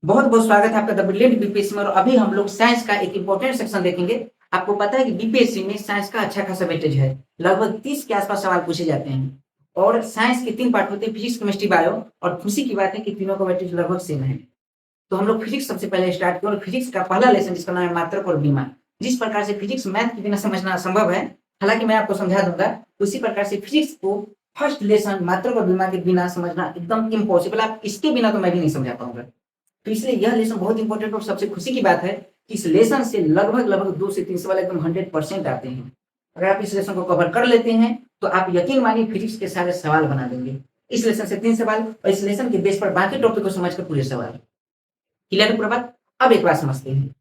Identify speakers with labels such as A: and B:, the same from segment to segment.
A: बहुत बहुत स्वागत है आपका द ब्रिलियंट बीपीएससी में। और अभी हम लोग साइंस का एक इंपॉर्टेंट सेक्शन देखेंगे। आपको पता है कि बीपीएससी में साइंस का अच्छा खासा वेटेज है, लगभग 30 के आसपास सवाल पूछे जाते हैं। और साइंस के 3 पार्ट होते हैं, फिजिक्स, केमिस्ट्री, बायो। और खुशी की बात है कि तीनों का वेटेज लगभग सेम है। तो हम लोग फिजिक्स सबसे पहले स्टार्ट किया और फिजिक्स का पहला लेसन जिसका नाम है मात्रक और बीमा। जिस प्रकार से फिजिक्स मैथ के बिना समझना असंभव है, हालांकि मैं आपको समझा दूंगा, उसी प्रकार से फिजिक्स को फर्स्ट लेसन मात्रक और बीमा के बिना समझना एकदम इम्पॉसिबल। आप इसके बिना तो मैं भी नहीं समझा पाऊंगा। तो इसलिए यह लेसन बहुत इंपॉर्टेंट और सबसे खुशी की बात है कि इस लेसन से लगभग लगभग 2 से 3 सवाल एकदम 100% आते हैं। अगर आप इस लेसन को कवर कर लेते हैं तो आप यकीन मानिए फिजिक्स के सारे सवाल बना देंगे। इस लेसन से 3 सवाल और इस लेसन के बेस पर बाकी टॉपिक को समझकर पूरे सवाल। क्लियर है पूरा बात? अब एक बात समझते हैं।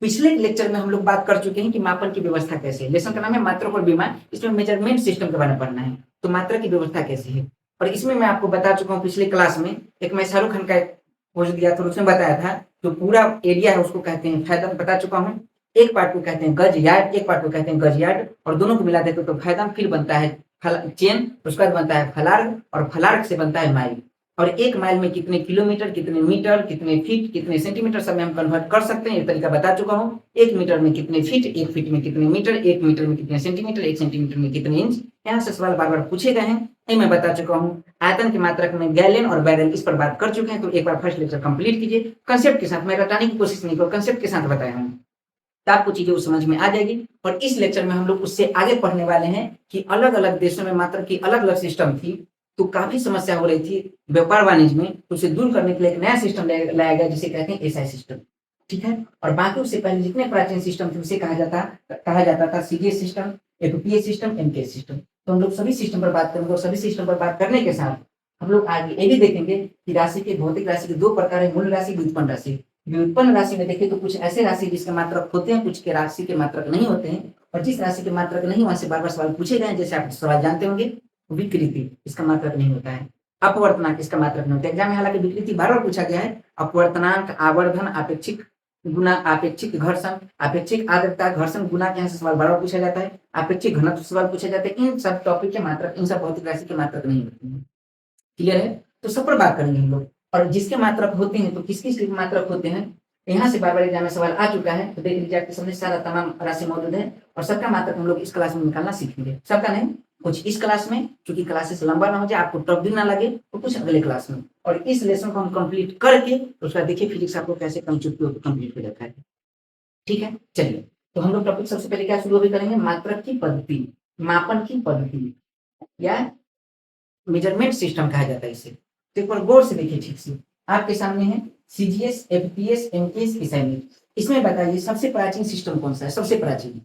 A: पिछले लेक्चर में हम लोग बात कर चुके हैं कि मापन की व्यवस्था कैसे है। लेसन का नाम है मात्रक और बीमा। इसमें मेजरमेंट सिस्टम के बारे में पढ़ना है। तो मात्रक की व्यवस्था कैसी है, और इसमें मैं आपको बता चुका हूँ पिछले क्लास में। एक मैं शाहरुख खान का एक पोज दिया था, उसमें बताया था जो पूरा एरिया है उसको कहते हैं फैदम, बता चुका हूँ। एक पार्ट को कहते हैं गज यार्ड, एक पार्ट को कहते हैं गज यार्ड, और दोनों को मिला देते तो फैदम, फिर बनता है चेन, उसके बाद बनता है फलार्ग, और फलार्ग से बनता है माइल। और 1 माइल में कितने किलोमीटर, कितने मीटर, कितने फीट, कितने सेंटीमीटर, सब में हम कन्वर्ट कर सकते हैं। ये तरीका बता चुका हूँ। 1 मीटर में कितने फीट, 1 फीट में कितने मीटर, 1 मीटर में कितने सेंटीमीटर, 1 सेंटीमीटर में कितने इंच। यहाँ से सवाल बार बार पूछे गए हैं, ये मैं बता चुका हूँ। आयतन के मात्रक में गैलन और बैरल, इस पर बात कर चुके हैं। तो एक बार फर्स्ट लेक्चर कंप्लीट कीजिए कंसेप्ट के साथ। मैं रटाने की कोशिश नहीं करूँ, कंसेप्ट के साथ बताया हूँ, तो आपको चीजें उस समझ में आ जाएगी। और इस लेक्चर में हम लोग उससे आगे पढ़ने वाले हैं कि अलग अलग देशों में मात्रक की अलग अलग सिस्टम थी। तो काफी समस्या हो रही थी व्यापार वाणिज्य में, तो उसे दूर करने के लिए एक नया सिस्टम लाया गया जिसे कहते हैं एसआई सिस्टम। ठीक है। और बाकी उससे पहले जितने प्राचीन सिस्टम थे उसे कहा जाता था CGS system, FPS system, MKS system. तो हम लोग सभी सिस्टम पर बात करेंगे, और सभी सिस्टम पर बात करने के साथ हम लोग आगे ये भी देखेंगे कि राशि के, भौतिक राशि के 2 प्रकार है, मूल राशि, व्युत्पन्न राशि। व्युत्पन्न राशि में देखें तो कुछ ऐसे राशि जिसके मात्रक होते हैं, कुछ के राशि के मात्रक नहीं होते हैं। और जिस राशि के मात्रक नहीं, वहां से बार बार सवाल पूछे गए, जैसे आप सवाल जानते होंगे। विकृति, इसका मात्रक नहीं होता है। अपवर्तनांक, इसका मात्रक नहीं होता है। एग्जाम में हालांकि विकृति बार बार पूछा गया है। अपवर्तनांक, आवर्धन, आपेक्षिक गुना, आपेक्षिक घर्षण, आपेक्षिक आर्द्रता, घर्षण गुना, यहाँ से सवाल बार बार पूछा जाता है। आपेक्षिक घनत्व सवाल पूछे जाते हैं। इन सब टॉपिक के मात्रक, इन सब भौतिक राशि के मात्रक नहीं होते हैं। क्लियर है? तो सब पर बात करेंगे हम लोग। और जिसके मात्रक होते हैं, तो किस किस के मात्रक होते हैं, यहाँ से बार बार एग्जाम में सवाल आ चुका है। तो देख लीजिए, आपके सामने सारा तमाम राशि मौजूद है, और सबका मात्रक हम लोग इस क्लास में निकालना सीखेंगे। सबका नहीं, कुछ इस क्लास में, क्योंकि क्लासेस लंबा ना हो जाए, आपको टफ भी ना लगे, तो कुछ अगले क्लास में। और इस लेसन को हम कंप्लीट करके तो उसका देखिए फिजिक्स आपको कैसे कंप्लीट हो जाता है। ठीक है, चलिए। तो हम लोग टॉपिक सबसे पहले क्या शुरू अभी करेंगे, मात्रक की पद्धति, मापन की पद्धति, या मेजरमेंट सिस्टम कहा जाता है इसे। तो एक बार गौर से देखिए ठीक से, आपके सामने है सीजीएस, एफपीएस, एमकेएस, एसआई। इसमें बताइए सबसे प्राचीन सिस्टम कौन सा है, सबसे प्राचीन।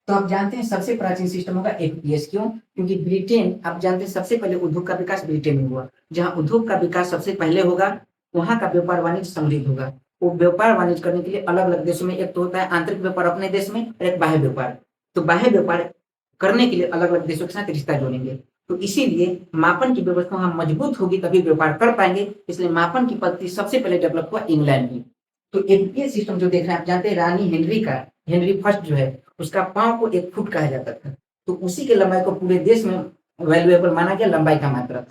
A: तो आप जानते हैं सबसे प्राचीन सिस्टम होगा एफपीएस। क्यों? क्योंकि ब्रिटेन, आप जानते हैं सबसे पहले उद्योग का विकास ब्रिटेन में हुआ। जहां उद्योग का विकास सबसे पहले होगा, वहां का व्यापार वाणिज्य समृद्ध होगा। वो व्यापार वाणिज्य करने के लिए अलग अलग देशों में, एक तो होता है आंतरिक व्यापार अपने देश में, और एक बाह्य व्यापार। तो बाह्य व्यापार करने के लिए अलग अलग देशों के साथ रिश्ता जोड़ेंगे। तो इसीलिए मापन की व्यवस्था वहां मजबूत होगी, तभी व्यापार कर पाएंगे। इसलिए मापन की पद्धति सबसे पहले डेवलप हुआ इंग्लैंड में। तो एफपीएस सिस्टम जो देख रहे हैं, आप जानते हैं रानी हेनरी का, हेनरी फर्स्ट जो है, उसका पांव को 1 फुट कहा जाता था। तो उसी के लंबाई को पूरे देश में वैल्यूएबल माना गया, लंबाई का मात्रक।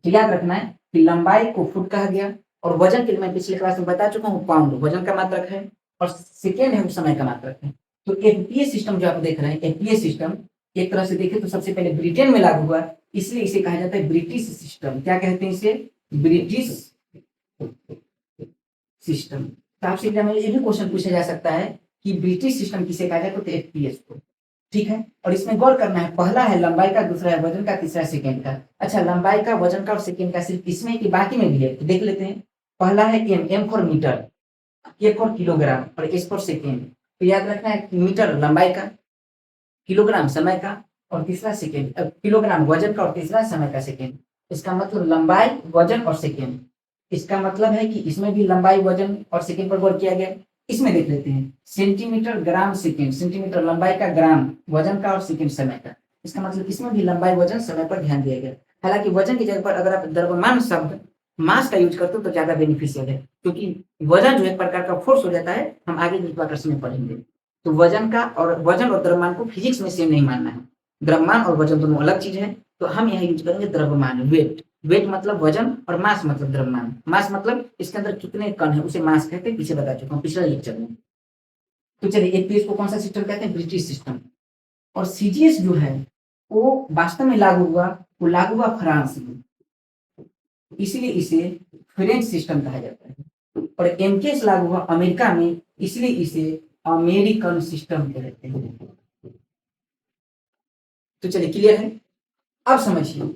A: तो याद रखना है कि लंबाई को फुट कहा गया। और वजन के लिए मैं पिछले क्लास में बता चुका हूँ, पाउंड वजन का मात्रक है, और सेकेंड है वो समय का मात्रक है। तो एफपीएस सिस्टम जो आप देख रहे हैं, एफपीएस सिस्टम एक तरह से देखें तो सबसे पहले ब्रिटेन में लागू हुआ, इसलिए इसे कहा जाता है ब्रिटिश सिस्टम। क्या कहते हैं इसे? British system. तो आपसे एग्जाम में ये भी क्वेश्चन पूछा जा सकता है कि ब्रिटिश सिस्टम किसे कहा जाए, तो एफपीएस को। ठीक है। और इसमें गौर करना है, पहला है लंबाई का, दूसरा है वजन का, तीसरा सेकंड का। अच्छा, लंबाई का, वजन का और सेकंड का सिर्फ इसमें कि बाकी में भी है, तो देख लेते हैं। पहला है एम, एम फॉर मीटर, के फॉर किलोग्राम, और एस फॉर सेकेंड। तो याद रखना है मीटर लंबाई का, किलोग्राम समय का, और तीसरा सेकेंड, किलोग्राम वजन का और तीसरा समय का सेकेंड। इसका मतलब लंबाई, वजन और सेकेंड। इसका मतलब है कि इसमें भी लंबाई, वजन और सेकेंड पर गौर किया गया। इसमें देख लेते हैं सेंटीमीटर, ग्राम, सेकेंड। सेंटीमीटर लंबाई का, ग्राम वजन का और सेकेंड समय का। इसका मतलब इसमें भी लंबाई, वजन, समय पर ध्यान दिया गया। हालांकि वजन की जगह पर अगर आप द्रव्यमान शब्द, मास का यूज करते हो तो ज्यादा बेनिफिशियल है, क्योंकि वजन जो एक प्रकार का फोर्स हो जाता है। हम आगे गुरुत्वाकर्षण में पढ़ेंगे। तो वजन और द्रव्यमान को फिजिक्स में सेम नहीं मानना है। द्रव्यमान और वजन दोनों अलग चीज है। तो हम यहाँ यूज करेंगे द्रव्यमान, वेट। वेट मतलब वजन और मास मतलब द्रव्यमान। मास मतलब इसके अंदर कितने कण है उसे मास कहते हैं, पीछे बता चुका हूँ पिछले लेक्चर में। तो चलिए एपीएस को कौन सा सिस्टम कहते हैं, ब्रिटिश सिस्टम। और सीजीएस जो है वो वास्तव में लागू हुआ, वो लागू हुआ फ्रांस में, इसलिए इसे फ्रेंच सिस्टम कहा जाता है। और एमकेएस लागू हुआ अमेरिका में, इसलिए इसे अमेरिकन सिस्टम कहते हैं। तो चलिए क्लियर है। अब समझिए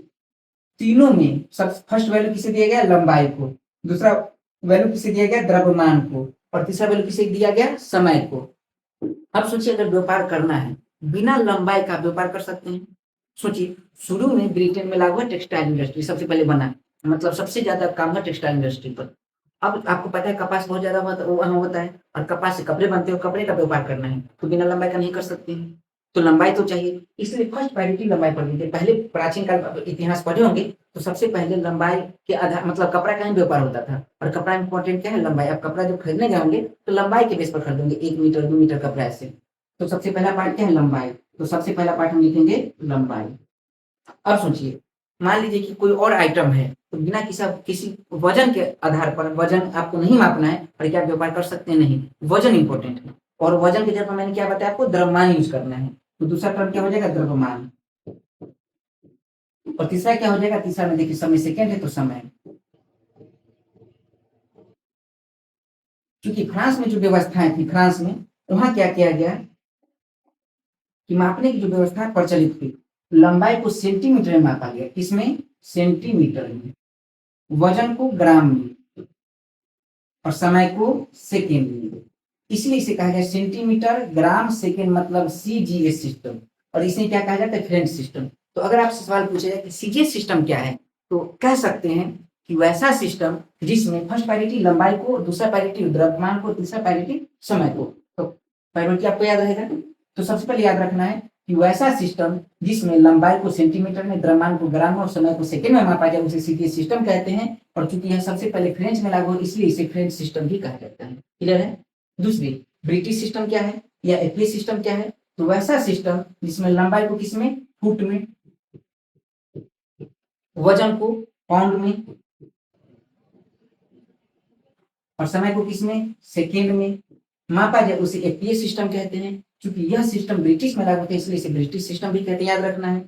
A: तीनों में सब फर्स्ट वैल्यू किसे दिया गया, लंबाई को, दूसरा वैल्यू किसे दिया गया, द्रव्यमान को, और तीसरा वैल्यू किसे दिया गया, समय को। अब सोचिए अगर व्यापार करना है बिना लंबाई का व्यापार कर सकते हैं। सोचिए शुरू में ब्रिटेन में लागू है टेक्सटाइल इंडस्ट्री, सबसे पहले बना, मतलब सबसे ज्यादा काम है टेक्सटाइल इंडस्ट्री पर। अब आपको पता है कपास बहुत ज्यादा वहां होता है और कपास से कपड़े बनते हैं, कपड़े का व्यापार करना है तो बिना लंबाई का नहीं कर सकते हैं, तो लंबाई तो चाहिए, इसलिए फर्स्ट प्रायोरिटी लंबाई पर दी थी। पहले प्राचीन काल इतिहास पढ़े होंगे तो सबसे पहले लंबाई के आधार, मतलब कपड़ा का ही व्यापार होता था, और कपड़ा इंपॉर्टेंट क्या है, लंबाई। अब कपड़ा जब खरीदने जाओगे तो लंबाई के बेस पर खरीदोगे, 1 मीटर 2 मीटर कपड़ा ऐसे। तो सबसे पहला पार्ट क्या है, लंबाई। तो सबसे पहला पार्ट हम लिखेंगे लंबाई। अब सोचिए मान लीजिए कि कोई और आइटम है तो बिना किसी वजन के आधार पर, वजन आपको नहीं मापना है और क्या व्यापार कर सकते हैं, नहीं, वजन इंपॉर्टेंट है। और वजन की जगह मैंने क्या बताया आपको, द्रव्यमान यूज करना है, तो दूसरा टर्म क्या हो जाएगा, द्रव्यमान। और तीसरा क्या हो जाएगा, तीसरा में देखिए समय सेकेंड है तो समय। क्योंकि फ्रांस में जो व्यवस्थाएं थी, फ्रांस में वहां क्या किया गया कि मापने की जो व्यवस्था प्रचलित थी, लंबाई को सेंटीमीटर में मापा गया, किसमें, सेंटीमीटर में, वजन को ग्राम में, और समय को सेकेंड में। इसलिए इसे कहा गया सेंटीमीटर ग्राम सेकेंड, मतलब सीजीएस सिस्टम। और इसे क्या कहा जाता है, फ्रेंच सिस्टम। तो अगर आपसे सवाल पूछा जाए कि सीजीएस सिस्टम क्या है, तो कह सकते हैं कि वैसा सिस्टम जिसमें फर्स्ट प्रायोरिटी लंबाई को, दूसरा प्रायोरिटी द्रव्यमान को, तीसरा प्रायोरिटी समय को। तो प्रायोरिटी आपको याद रहेगा, तो सबसे पहले याद रखना है कि वैसा सिस्टम जिसमें लंबाई को सेंटीमीटर में, द्रव्यमान को ग्राम और समय को सेकेंड में मापा जाए उसे सीजीएस सिस्टम कहते हैं। और चूंकि यह सबसे पहले फ्रेंच में लागू, इसलिए इसे फ्रेंच सिस्टम भी कहा जाता है। क्लियर है। दूसरी ब्रिटिश सिस्टम क्या है या एपीएस सिस्टम क्या है, तो वैसा सिस्टम जिसमें लंबाई को किसमें, फुट में, वजन को पाउंड में, और समय को किसमें, सेकेंड में मापा जाए उसे एपीएस सिस्टम कहते हैं। क्योंकि यह सिस्टम ब्रिटिश में लागू होता है इसलिए इसे ब्रिटिश सिस्टम भी कहते हैं, याद रखना है।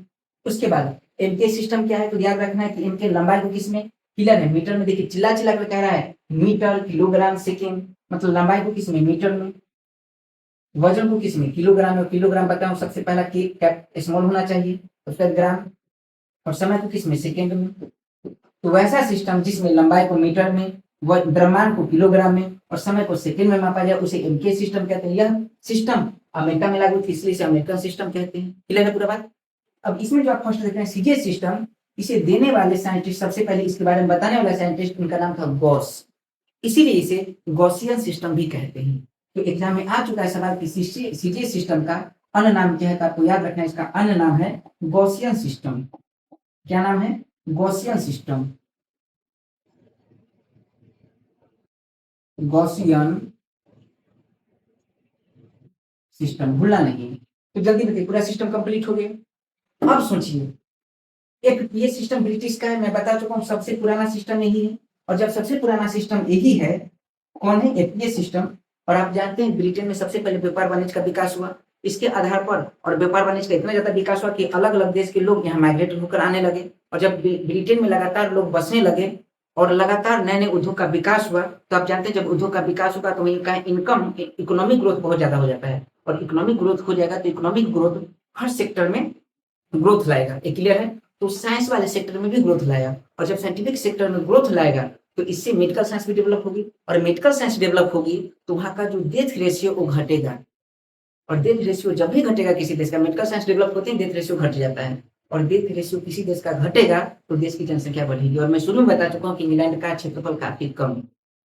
A: उसके बाद एमके सिस्टम क्या है, तो याद रखना है कि एमके लंबाई को किसमें, किलर है, मीटर में। देखिए चिल्ला चिल्ला कर कह रहा है मीटर, किलोग्राम, सेकेंड, मतलब लंबाई को किसमें, मीटर में, वजन को किसमें, किलोग्राम में। किलोग्राम बताऊं सबसे पहला के कैप स्मॉल होना चाहिए, उसके बाद ग्राम, और समय को किसमें, सेकेंड में। तो वैसा सिस्टम जिसमें लंबाई को मीटर में, द्रव्यमान को किलोग्राम में और समय को सेकेंड में मापा जाए उसे एमके सिस्टम कहते हैं। यह सिस्टम अमेरिका में लागू थी इसलिए इसे अमेरिकन सिस्टम कहते हैं। क्लियर है पूरा बात। अब इसमें जो आप फर्स्ट देख रहे हैं सीजीएस सिस्टम, इसे देने वाले साइंटिस्ट, सबसे पहले इसके बारे में बताने वाला साइंटिस्ट, उनका नाम था गॉस, इसीलिए इसे गॉसियन सिस्टम भी कहते हैं। तो एग्जाम में आ चुका है सवाल कि सीजीएस सिस्टम का अन्य नाम क्या है, तो आपको याद रखना है इसका अन्य नाम है गॉसियन सिस्टम। क्या नाम है, गॉसियन सिस्टम, गॉसियन सिस्टम, भूलना नहीं। तो जल्दी बताइए, पूरा सिस्टम कंप्लीट हो गया। अब सोचिए एक ये सिस्टम ब्रिटिश का है, मैं बता चुका हूँ सबसे पुराना सिस्टम यही है। और जब सबसे पुराना सिस्टम यही है, कौन है, एपीएस सिस्टम। और आप जानते हैं ब्रिटेन में सबसे पहले व्यापार वाणिज्य का विकास हुआ, इसके आधार पर, और व्यापार वाणिज्य का इतना ज्यादा विकास हुआ कि अलग अलग देश के लोग यहाँ माइग्रेट होकर आने लगे। और जब ब्रिटेन में लगातार लोग बसने लगे और लगातार नए नए उद्योग का विकास हुआ, तो आप जानते हैं जब उद्योग का विकास होगा तो इनका इनकम, इकोनॉमिक ग्रोथ बहुत ज्यादा हो जाता है। और इकोनॉमिक ग्रोथ हो जाएगा तो इकोनॉमिक ग्रोथ हर सेक्टर में ग्रोथ लाएगा, ये क्लियर है। तो साइंस वाले सेक्टर में भी ग्रोथ लाएगा, और जब साइंटिफिक सेक्टर में ग्रोथ लाएगा तो इससे मेडिकल साइंस भी डेवलप होगी, और मेडिकल साइंस डेवलप होगी तो वहां का जो डेथ रेशियो वो घटेगा। और डेथ रेशियो जब भी घटेगा किसी देश का, मेडिकल साइंस डेवलप होते हैं डेथ रेशियो घट जाता है, और डेथ रेशियो किसी देश का घटेगा तो देश की जनसंख्या बढ़ेगी। और मैं शुरू में बता चुका हूँ कि इंग्लैंड का क्षेत्रफल काफी कम है,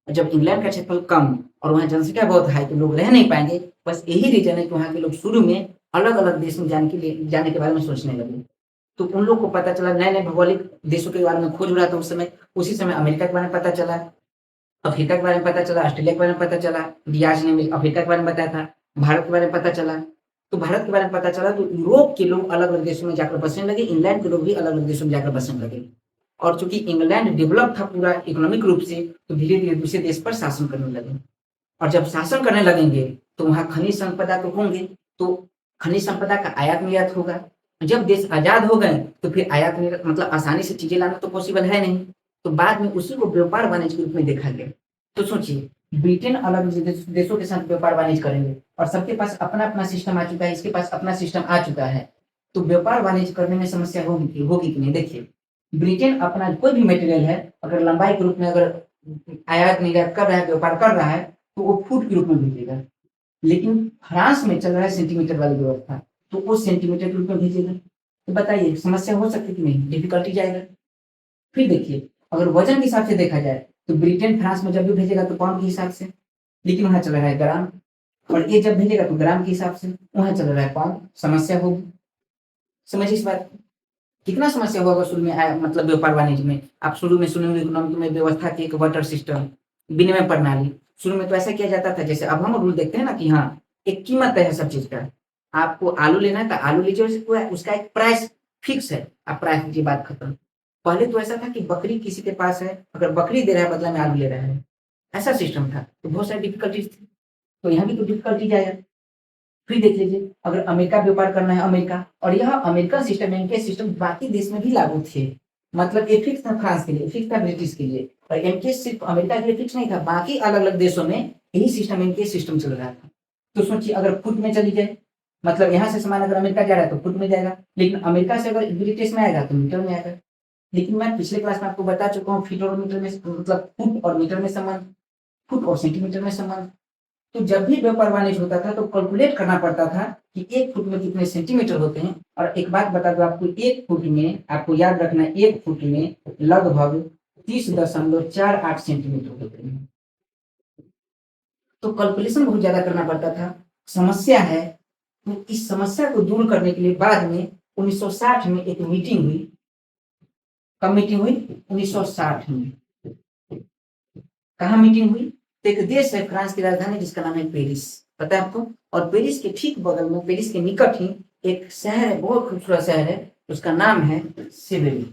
A: जब इंग्लैंड का क्षेत्रफल कम और वहाँ जनसंख्या बहुत हाई तो लोग रह नहीं पाएंगे। बस यही रीजन है कि वहाँ के लोग शुरू में अलग अलग देश में जाने के बारे में सोचने लगे। तो उन लोग को पता चला, नए नए भौगोलिक देशों के बारे में खोज हो रहा था उस समय। उसी समय अमेरिका के बारे में पता चला, अफ्रीका के बारे में पता चला, ऑस्ट्रेलिया के बारे में पता चला, डियाज ने अफ्रीका के बारे में बताया था, भारत के बारे में पता चला। तो भारत के बारे में पता चला तो यूरोप के लोग अलग अलग देशों में जाकर बसने लगे, इंग्लैंड के लोग भी अलग अलग देशों में जाकर बसने लगे। और चूंकि इंग्लैंड डेवलप था पूरा इकोनॉमिक रूप से, तो धीरे धीरे दूसरे देश पर शासन करने लगे। और जब शासन करने लगेंगे तो वहाँ खनिज संपदा तो होंगे, तो खनिज संपदा का आयात निर्यात होगा। जब देश आजाद हो गए तो फिर आयात निर्यात मतलब आसानी से चीजें लाना तो पॉसिबल है नहीं, तो बाद में उसी को व्यापार वाणिज्य के रूप में देखा गया। तो सोचिए, ब्रिटेन अलग देशों के साथ व्यापार वाणिज्य करेंगे और सबके पास अपना अपना सिस्टम आ चुका है, इसके पास अपना सिस्टम आ चुका है, तो व्यापार वाणिज्य करने में समस्या होगी कि नहीं। देखिए, ब्रिटेन अपना कोई भी मटेरियल है, अगर लंबाई के रूप में अगर आयात निर्यात कर रहा है, व्यापार कर रहा है, तो वो फुट के रूप में भेजेगा। लेकिन फ्रांस में चल रहा है सेंटीमीटर वाली व्यवस्था, तो वो सेंटीमीटर के रूप में भेजेगा। तो बताइए, समस्या हो सकती कि नहीं, डिफिकल्टी जाएगा। फिर देखिए, अगर वजन के हिसाब से देखा जाए तो ब्रिटेन फ्रांस में जब भी भेजेगा तो पाउंड के हिसाब से, लेकिन वहां चल रहा है ग्राम, और ये जब भेजेगा तो ग्राम के हिसाब से, वहां चल रहा है पाउंड। समस्या होगी, समझिए इस बात। कितना समस्या होगा शुरू में मतलब व्यापार वाणिज्य में। आप शुरू में सुनेंगे इकोनॉमिक में व्यवस्था की एक वाटर सिस्टम, विनिमय प्रणाली। शुरू में तो ऐसा किया जाता था, जैसे अब हम रूल देखते हैं ना कि हाँ, एक कीमत है सब चीज का। आपको आलू लेना है तो आलू लीजिए, उसका एक प्राइस फिक्स है, आप प्राइस लीजिए, बात खत्म। पहले तो ऐसा था कि बकरी किसी के पास है, अगर बकरी दे रहा है बदला में आलू ले रहा है, ऐसा सिस्टम था, तो बहुत सारी डिफिकल्टीज थी। तो यहाँ भी तो डिफिकल्टीज आएगा। फिर देख लीजिए, अगर अमेरिका व्यापार करना है, अमेरिका, और यह अमेरिकन सिस्टम, इनके सिस्टम बाकी देश में भी लागू थे। मतलब ये फिक्स था फ्रांस के लिए, फिक्स था ब्रिटिश के लिए, और इनके सिर्फ अमेरिका के लिए फिक्स नहीं था, बाकी अलग अलग देशों में यही सिस्टम, इनके सिस्टम चल रहा था। तो सोचिए, अगर फुट में चली जाए, मतलब यहाँ से सामान अगर अमेरिका जा रहा है तो फुट में जाएगा, लेकिन अमेरिका से अगर ब्रिटिश में आएगा तो मीटर में आएगा। लेकिन मैं पिछले क्लास में आपको बता चुका हूँ, फीट और मीटर में मतलब फुट और मीटर में संबंध, फुट और सेंटीमीटर में संबंध। तो जब भी व्यापार वाणिज्य होता था तो कैलकुलेट करना पड़ता था कि एक फुट में कितने सेंटीमीटर होते हैं। और एक बात बता दो आपको, एक फुट में, आपको याद रखना है, एक फुट में लगभग 30.48 सेंटीमीटर होते हैं। तो कैलकुलेशन बहुत ज्यादा करना पड़ता था। समस्या है, तो इस समस्या को दूर करने के लिए बाद में 1960 में एक मीटिंग हुई। कब मीटिंग हुई? 1960 में। कहाँ मीटिंग हुई? तो एक देश है फ्रांस की राजधानी जिसका नाम है पेरिस, पता है आपको। और पेरिस के ठीक बगल में, पेरिस के निकट ही एक शहर है, बहुत खूबसूरत शहर है, उसका नाम है सेवेरी।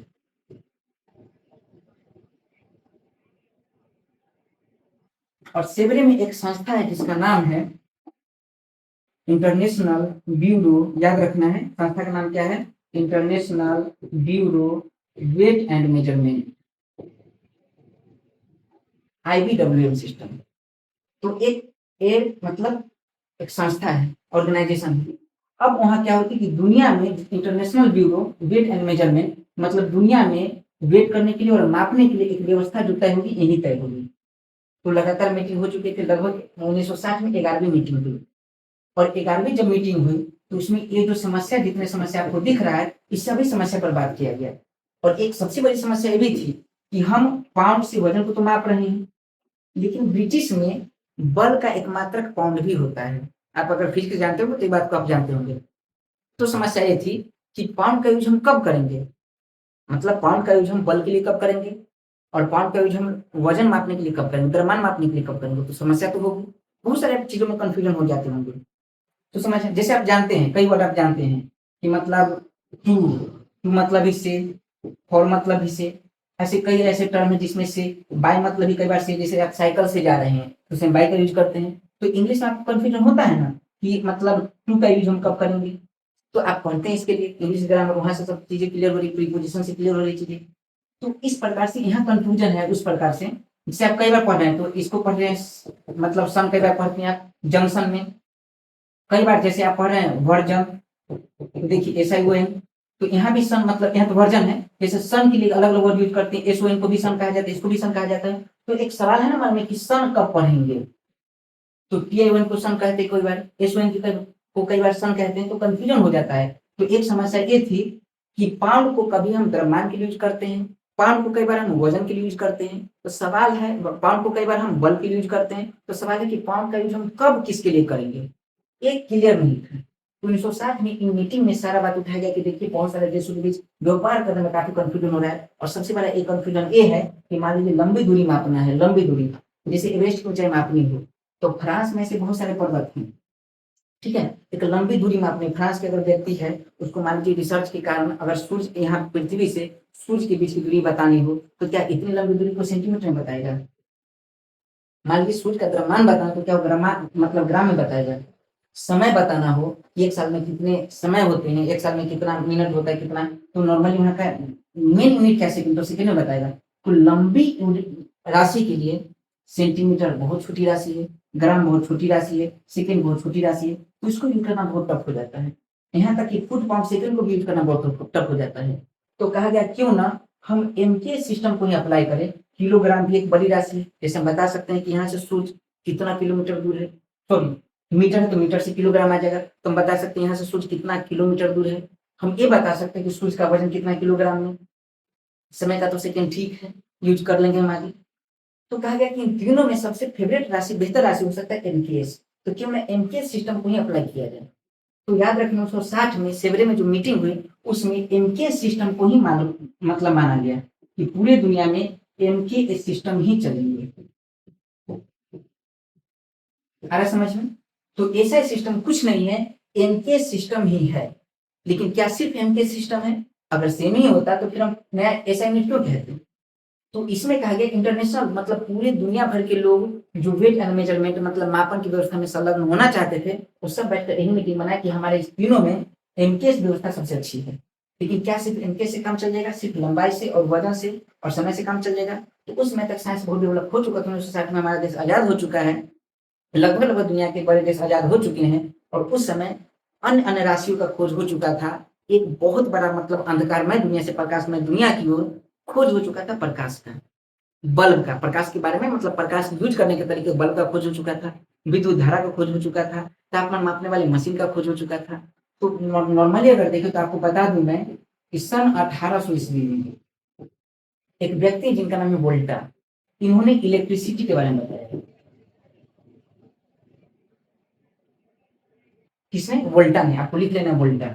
A: और सेवेरी में एक संस्था है जिसका नाम है इंटरनेशनल ब्यूरो, याद रखना है संस्था का नाम क्या है, international bureau weight and measurement, IBWM system. तो एक मतलब एक संस्था है, ऑर्गेनाइजेशन है। अब वहाँ क्या होती है कि दुनिया में international bureau weight and measurement, मतलब दुनिया में वेट करने के लिए और मापने के लिए एक व्यवस्था जो तय होगी, यही तय होगी। तो लगातार मीटिंग हो चुकी थी, लगभग 1960 में 11वीं मीटिंग हुई। और 11वीं जब मीटिंग हुई तो उसमें ये जो समस्या, जितने समस्या आपको दिख रहा है, इस सभी समस्या पर बात किया गया। और एक सबसे बड़ी समस्या ये भी थी कि हम पाउंड से वजन को तो माप रहे हैं, लेकिन ब्रिटिश में बल का एक मात्रक पाउंड भी होता है। आप अगर फिजिक्स जानते हो तो ये बात को आप जानते होंगे। तो समस्या ये थी कि पाउंड का यूज हम कब करेंगे, मतलब पाउंड का यूज हम बल के लिए कब करेंगे, और पाउंड का यूज हम वजन मापने के लिए कब करेंगे, द्रव्यमान मापने के लिए कब करेंगे। तो समस्या तो होगी, बहुत सारे चीजों में कंफ्यूजन हो जाते होंगे। तो समझ, जैसे आप जानते हैं, कई वर्ड आप जानते हैं कि मतलब टू, टू मतलब इससे, फॉर मतलब इससे, ऐसे कई ऐसे टर्म है जिसमें से, बाय मतलब ही कई बार से, जैसे आप साइकिल से जा रहे हैं तो उसमें बाय का यूज करते हैं। तो इंग्लिश में आपको कंफ्यूजन होता है ना कि मतलब टू का यूज हम कब करेंगे। तो आप पढ़ते हैं इसके लिए इंग्लिश ग्रामर, वहां से सब चीजें क्लियर हो रही, प्रीपोजिशन से क्लियर हो रही चीजें। तो इस प्रकार से यहाँ कंफ्यूजन है उस प्रकार से, जिसे आप कई बार पढ़ रहे हैं, तो इसको पढ़ रहे हैं मतलब सन, कई बार पढ़ते हैं आप जंक्शन में। कई बार जैसे आप पढ़ रहे हैं वर्जन, देखिए SION, तो यहाँ भी सन, मतलब यहाँ तो वर्जन है, जैसे सन के लिए अलग अलग वर्ड यूज करते हैं, SON को भी सन कहा जाता है, इसको भी सन कहा जाता है। तो एक सवाल है ना मन में कि सन कब पढ़ेंगे, तो TION को सन कहते हैं, कई बार SON को कई बार सन कहते हैं, तो कंफ्यूजन हो जाता है। तो एक समस्या ये थी कि पाउंड को कभी हम द्रव्यमान के लिए यूज करते हैं, पाउंड को कई बार हम वजन के लिए यूज करते हैं। तो सवाल है, पाउंड को कई बार हम बल के लिए यूज करते हैं, तो सवाल है कि पाउंड का यूज हम कब किसके लिए करेंगे, एक क्लियर नहीं था। 1960 में इन मीटिंग में सारा बात उठाया गया कि देखिए बहुत सारे देशों के बीच व्यापार करने में काफी कंफ्यूजन हो रहा है। और सबसे बड़ा एक कंफ्यूजन ये है कि मान लीजिए लंबी दूरी मापना है, लंबी दूरी, जैसे एवरेस्ट की ऊंचाई मापनी हो, तो फ्रांस में से बहुत सारे पर्वत हैं, ठीक है। एक लंबी दूरी मापनी, फ्रांस के अगर व्यक्ति है, उसको मान लीजिए रिसर्च के कारण अगर सूर्य यहाँ पृथ्वी से सूर्य के बीच की दूरी बतानी हो, तो क्या इतनी लंबी दूरी को सेंटीमीटर में बताएगा? मान लीजिए सूर्य का द्रव्यमान बताना, तो क्या वो मतलब ग्राम में बताएगा? समय बताना हो कि एक साल में कितने समय होते हैं, एक साल में कितना मिनट होता है, कितना, तो नॉर्मली वहाँ का मेन यूनिट क्या सेकंड, तो सेकंड में बताएगा। तो लंबी राशि के लिए सेंटीमीटर बहुत छोटी राशि है, ग्राम बहुत छोटी राशि है, सेकंड बहुत छोटी राशि है, तो इसको यूज करना बहुत टफ हो जाता है। यहाँ तक कि फुट पाउंड सेकंड को भी यूज करना बहुत टफ हो जाता है। तो कहा गया क्यों ना हम एमके सिस्टम को ही अप्लाई करें। किलोग्राम भी एक बड़ी राशि है, जैसे हम बता सकते हैं कि यहाँ से सूर्य कितना किलोमीटर दूर है, सॉरी मीटर है तो मीटर से किलोग्राम आ जाएगा, तो हम बता सकते हैं यहाँ से सूर्य कितना किलोमीटर दूर है। हम ये बता सकते हैं कि सूर्य का वजन कितना किलोग्राम है। समय का तो सेकंड ठीक है, यूज कर लेंगे हम आगे। तो कहा गया कि इन तीनों में सबसे फेवरेट राशि, बेहतर राशि हो सकता है एमकेएस, तो क्यों ना एमकेएस सिस्टम को ही अप्लाई किया जाए। तो याद रखना 1960 में सेवरे में जो मीटिंग हुई, उसमें एमकेएस सिस्टम को ही मतलब माना गया कि पूरे दुनिया में एमकेएस सिस्टम ही चलेंगे। आ रहा समझ में? तो ऐसा सिस्टम कुछ नहीं है, एमकेएस सिस्टम ही है। लेकिन क्या सिर्फ एमकेएस सिस्टम है? अगर सेम ही होता तो फिर हम नया ऐसा यूनिट क्यों कहते? तो इसमें कहा गया इंटरनेशनल मतलब पूरे दुनिया भर के लोग जो वेट एंड मेजरमेंट मतलब मापन की व्यवस्था में संलग्न होना चाहते थे, वो सब बैठकर यही मीटिंग बनाया कि हमारे इस तीनों में एमकेएस व्यवस्था सबसे अच्छी है। लेकिन क्या सिर्फ एमकेएस से काम चल जाएगा? सिर्फ लंबाई से और वजन से और समय से काम चल जाएगा? तो उस समय तक साइंस बहुत डेवलप हो चुका था। 1960 में हमारा देश आजाद हो चुका है, लगभग दुनिया के बड़े देश आजाद हो चुके हैं, और उस समय अन्य अन्य राशियों का खोज हो चुका था। एक बहुत बड़ा मतलब अंधकारमय दुनिया से प्रकाशमय दुनिया की ओर खोज हो चुका था प्रकाश का, बल्ब का, प्रकाश के बारे में मतलब प्रकाश यूज करने के तरीके, बल्ब का खोज हो चुका था, विद्युत धारा का खोज हो चुका था, तापमान मापने वाली मशीन का खोज हो चुका था। तो नॉर्मली अगर देखें तो आपको बता दूं मैं कि सन 1800 ईस्वी में एक व्यक्ति जिनका नाम है वोल्टा, इन्होंने इलेक्ट्रिसिटी के बारे में बताया। किसने? वोल्टा ने। आपको लिख लेना वोल्टा,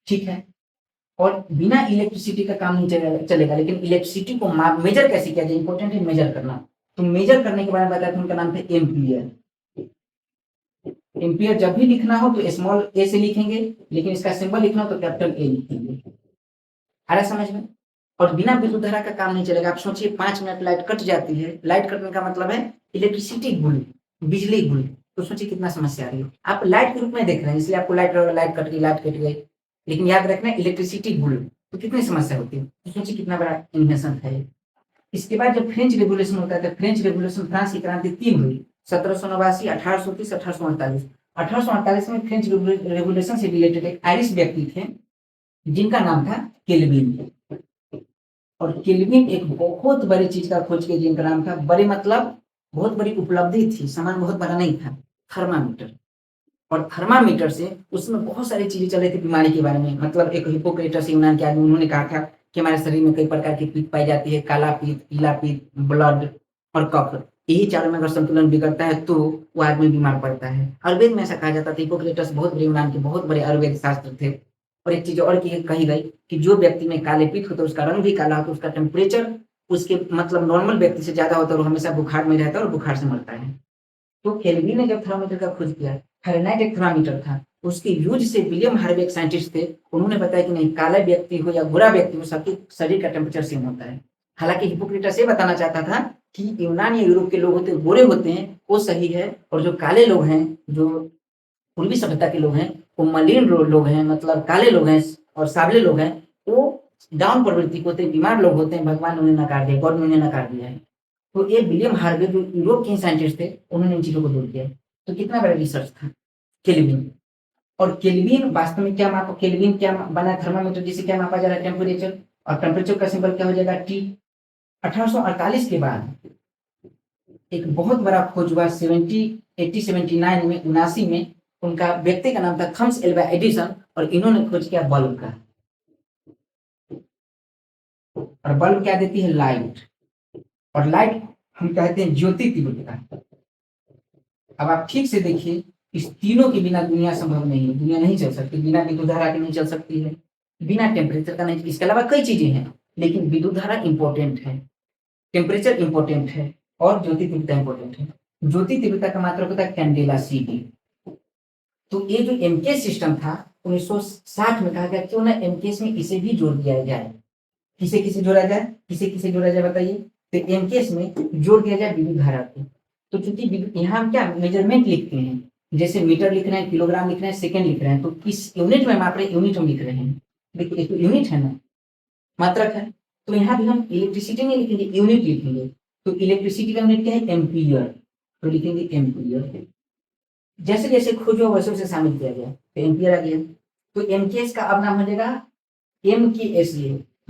A: ठीक है। और बिना इलेक्ट्रिसिटी का काम नहीं चलेगा, लेकिन इलेक्ट्रिसिटी को मेजर कैसे किया जाए, इंपॉर्टेंट है मेजर करना। तो मेजर करने के बारे में बताया था, उनका नाम था एम्पियर। एम्पियर जब भी लिखना हो तो स्मॉल ए से लिखेंगे, लेकिन इसका सिंबल लिखना हो तो कैपिटल ए लिखेंगे। आ रहा समझ में? और बिना विद्युत धारा का काम नहीं चलेगा। आप सोचिए 5 मिनट लाइट कट जाती है, लाइट कटने का मतलब है इलेक्ट्रिसिटी गुल, बिजली गुल। तो सोचिए कितना समस्या आ रही है। आप लाइट के रूप में देख रहे हैं, इसलिए आपको लाइट कट गई, लाइट कट गई, लेकिन याद रखना इलेक्ट्रिसिटी गुल, तो कितनी समस्या होती है। तो सोचिए कितना बड़ा इन्वेंशन है। इसके बाद जब फ्रेंच रेवोल्यूशन होता है, तो फ्रेंच रेवोल्यूशन, फ्रांस की क्रांति 3 हुई, 1789, 1830, 1848। 1848 में फ्रेंच रेवोल्यूशन से रिलेटेड एक आयरिश व्यक्ति थे जिनका नाम था केल्विन। और केल्विन एक बहुत बड़ी चीज का खोज किया जिनका नाम था, बड़े मतलब बहुत बड़ी उपलब्धि थी, सामान बहुत बड़ा नहीं था, थर्मामीटर। और थर्मामीटर से उसमें बहुत सारी चीजें चल रही थी बीमारी के बारे में। मतलब एक हिपोक्रेटस यूनान के आदमी, उन्होंने कहा था कि हमारे शरीर में कई प्रकार की पित्त पाई जाती है, काला पित्त, पीला पित्त, ब्लड और कफ। यही चारों में अगर संतुलन बिगड़ता है तो वो आदमी बीमार पड़ता है। आयुर्वेद में ऐसा कहा जाता था। हिपोक्रेटस बहुत बड़े यूनान के बहुत बड़े आयुर्वेद शास्त्र थे। और एक चीज और कही गई कि जो व्यक्ति में काले पित्त होता है उसका रंग भी काला होता है, उसका टेम्परेचर उसके मतलब नॉर्मल व्यक्ति से ज्यादा होता है और हमेशा बुखार में रहता है और बुखार से मरता है। तो केल्विन ने जब थर्मामीटर का खोज किया, फ़ारेनहाइट एक थर्मामीटर था, उसके यूज से विलियम हार्वे एक साइंटिस्ट थे, उन्होंने बताया कि नहीं, काला व्यक्ति हो या गोरा व्यक्ति हो, सबके शरीर का टेम्परेचर सेम होता है। हालांकि हिपोक्रेटस ये बताना चाहता था कि यूनान या यूरोप के लोग होते हैं, गोरे होते हैं, वो सही है, और जो काले लोग हैं, जो पूर्वी सभ्यता के लोग हैं, वो मलिन लोग हैं, मतलब काले लोग हैं और सावले लोग हैं, वो डाउन प्रवृत्ति के होते हैं, बीमार लोग होते हैं, भगवान ने उन्हें नकार दिया, गॉड ने उन्हें नकार दिया है। तो ये विलियम हार्वे जो यूरोप के साइंटिस्ट थे, उन्होंने इन चीजों को दूर किया। तो कितना बड़ा रिसर्च था केल्विन। और केल्विन वास्तव में क्या मापा, केल्विन क्या बना, थर्मामीटर जिसे क्या मापा जा रहा है, टेम्परेचर, और टेम्परेचर का सिंबल क्या हो जाएगा, टी। 1848 के बाद एक बहुत बड़ा खोज हुआ 1879 में, 79 में। उनका व्यक्ति का नाम था थॉमस एल्वा एडिसन, और इन्होंने खोज किया बल्ब का। और बल्ब क्या देती है, लाइट। और लाइट हम कहते हैं ज्योति तीव्रता। अब आप ठीक से देखिए, इस तीनों के बिना दुनिया संभव नहीं है, दुनिया नहीं चल सकती, बिना विद्युत धारा के नहीं चल सकती है, बिना टेम्परेचर का नहीं। इसके अलावा कई चीजें हैं, लेकिन विद्युत धारा इंपॉर्टेंट है, टेम्परेचर इंपॉर्टेंट है, और ज्योति तीव्रता इंपॉर्टेंट है। ज्योति तीव्रता का मात्रक होता है कैंडेला CD। तो ये जो एमकेएस सिस्टम था 1960 में कहा गया क्यों ना एमकेएस में इसे भी जोड़ दिया जाए। किसे किसे जोड़ा जाए, किसे किसे जोड़ा जाए बताइए। तो एमकेएस में जोड़ दिया जाए विद्युत धारा को। तो चूंकि यहाँ हम क्या मेजरमेंट लिखते हैं, जैसे मीटर लिख रहे हैं, किलोग्राम लिख रहे हैं, सेकंड लिख रहे हैं, तो किस यूनिट में माप रहे हैं, यूनिट में लिख रहे हैं। देखिए एक तो यूनिट है ना, मात्रक है। तो यहाँ भी हम इलेक्ट्रिसिटी नहीं लिखेंगे, यूनिट लिखेंगे। तो इलेक्ट्रिसिटी का यूनिट क्या है, एम्पियर। तो लिखेंगे एम्पियर। जैसे जैसे खोजो वैसे वैसे शामिल किया गया, तो एम्पियर आ गया। तो एमकेएस का अब नाम हो जाएगा MKS,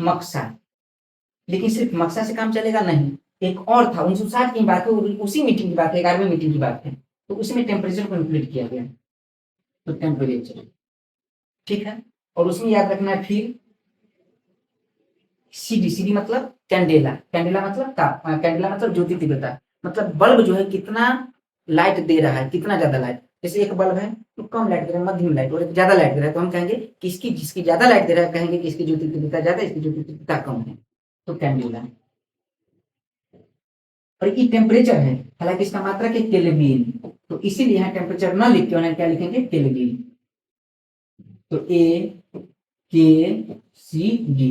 A: मक्सा। लेकिन सिर्फ मक्सा से काम चलेगा नहीं, एक और था 1960 की बात है, उसी मीटिंग की बात है, 11वीं मीटिंग की बात है। तो उसमें टेम्परेचर को इंक्लूड किया गया। तो टेम्परेचर ठीक है। और उसमें याद रखना है फिर CD मतलब कैंडेला, कैंडेला मतलब ताप, कैंडेला मतलब ज्योति तीव्रता, मतलब बल्ब जो है कितना लाइट दे रहा है, कितना ज्यादा लाइट। जैसे एक बल्ब है तो कम लाइट दे रहा है, मध्यम लाइट, और ज्यादा लाइट दे रहा है, तो हम कहेंगे किसकी, जिसकी ज्यादा लाइट दे रहा है कहेंगे कि इसकी ज्योति तीव्रता ज्यादा, इसकी ज्योति तीव्रता कम है। तो कैंडेला। और ये टेम्परेचर है, हालांकि इसका मात्रक है केल्विन, तो इसीलिए यहाँ टेम्परेचर न लिख के उन्हें क्या लिखेंगे, केल्विन। तो AKCD।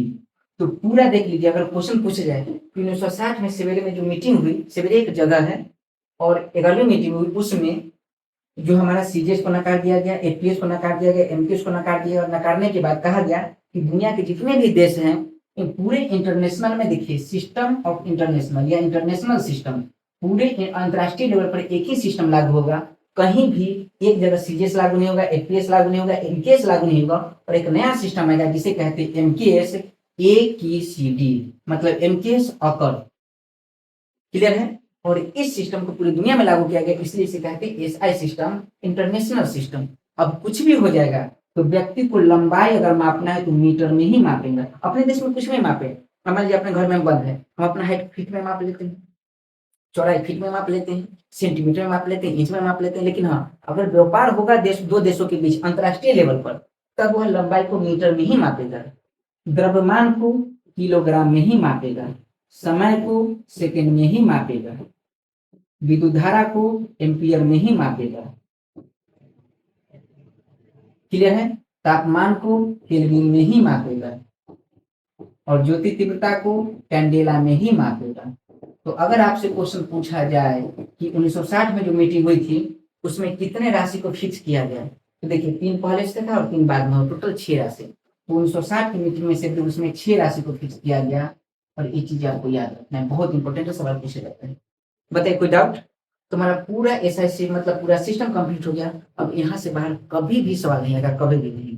A: तो पूरा देख लीजिए, अगर क्वेश्चन पूछे जाए तो 1960 में सवेरे में जो मीटिंग हुई, सवेरे एक जगह है, और 11वीं मीटिंग हुई, उसमें जो हमारा सीजीएस को नकार दिया गया, एपीएस को नकार दिया गया, एमकेएस को नकार दिया, और नकारने के बाद कहा गया कि दुनिया के जितने भी देश हैं इन पूरे इंटरनेशनल में, देखिए सिस्टम ऑफ इंटरनेशनल या इंटरनेशनल सिस्टम, पूरे अंतरराष्ट्रीय लेवल पर एक ही सिस्टम लागू होगा। कहीं भी एक जगह सीजीएस लागू नहीं होगा, एपीएस लागू नहीं होगा, एमकेएस लागू नहीं होगा, और एक नया सिस्टम आएगा जिसे कहते हैं एमकेएस AKCD, मतलब एमकेएस ऑकर। क्लियर है। और इस सिस्टम को पूरी दुनिया में लागू किया गया, इसलिए इसे कहते हैं SI सिस्टम, इंटरनेशनल सिस्टम। अब कुछ भी हो जाएगा तो व्यक्ति को लंबाई अगर मापना है तो मीटर में ही मापेंगे। अपने देश में कुछ में मापे, मान लीजिए अपने घर में बंद है, हम अपना हाइट फीट में माप लेते हैं, चौड़ाई फीट में माप लेते हैं, सेंटीमीटर में माप लेते हैं, इंच में माप लेते हैं। लेकिन हाँ, अगर व्यापार होगा दो देशों के बीच अंतरराष्ट्रीय लेवल पर, तब वह लंबाई को मीटर में ही मापेगा, द्रव्यमान को किलोग्राम में ही मापेगा, समय को सेकंड में ही मापेगा, विद्युत धारा को एम्पियर में ही मापेगा। क्लियर है। तापमान को केल्विन में ही मापेगा, और ज्योति तीव्रता को कैंडेला में ही मापेगा। तो अगर आपसे क्वेश्चन पूछा जाए कि 1960 में जो मीटिंग हुई थी उसमें कितने राशि को फिक्स किया गया, तो देखिए 3 पहले से था और 3 बाद में, टोटल 6 राशि। तो 1960 की मीटिंग में से उसमें 6 राशि को फिक्स किया गया। और ये चीज आपको याद रखना है, बहुत इंपॉर्टेंट है, सवाल पूछे जाते हैं। बताइए कोई डाउट। तुम्हारा पूरा SI मतलब पूरा सिस्टम कंप्लीट हो गया। अब यहाँ से बाहर कभी भी सवाल नहीं आएगा, कभी भी नहीं,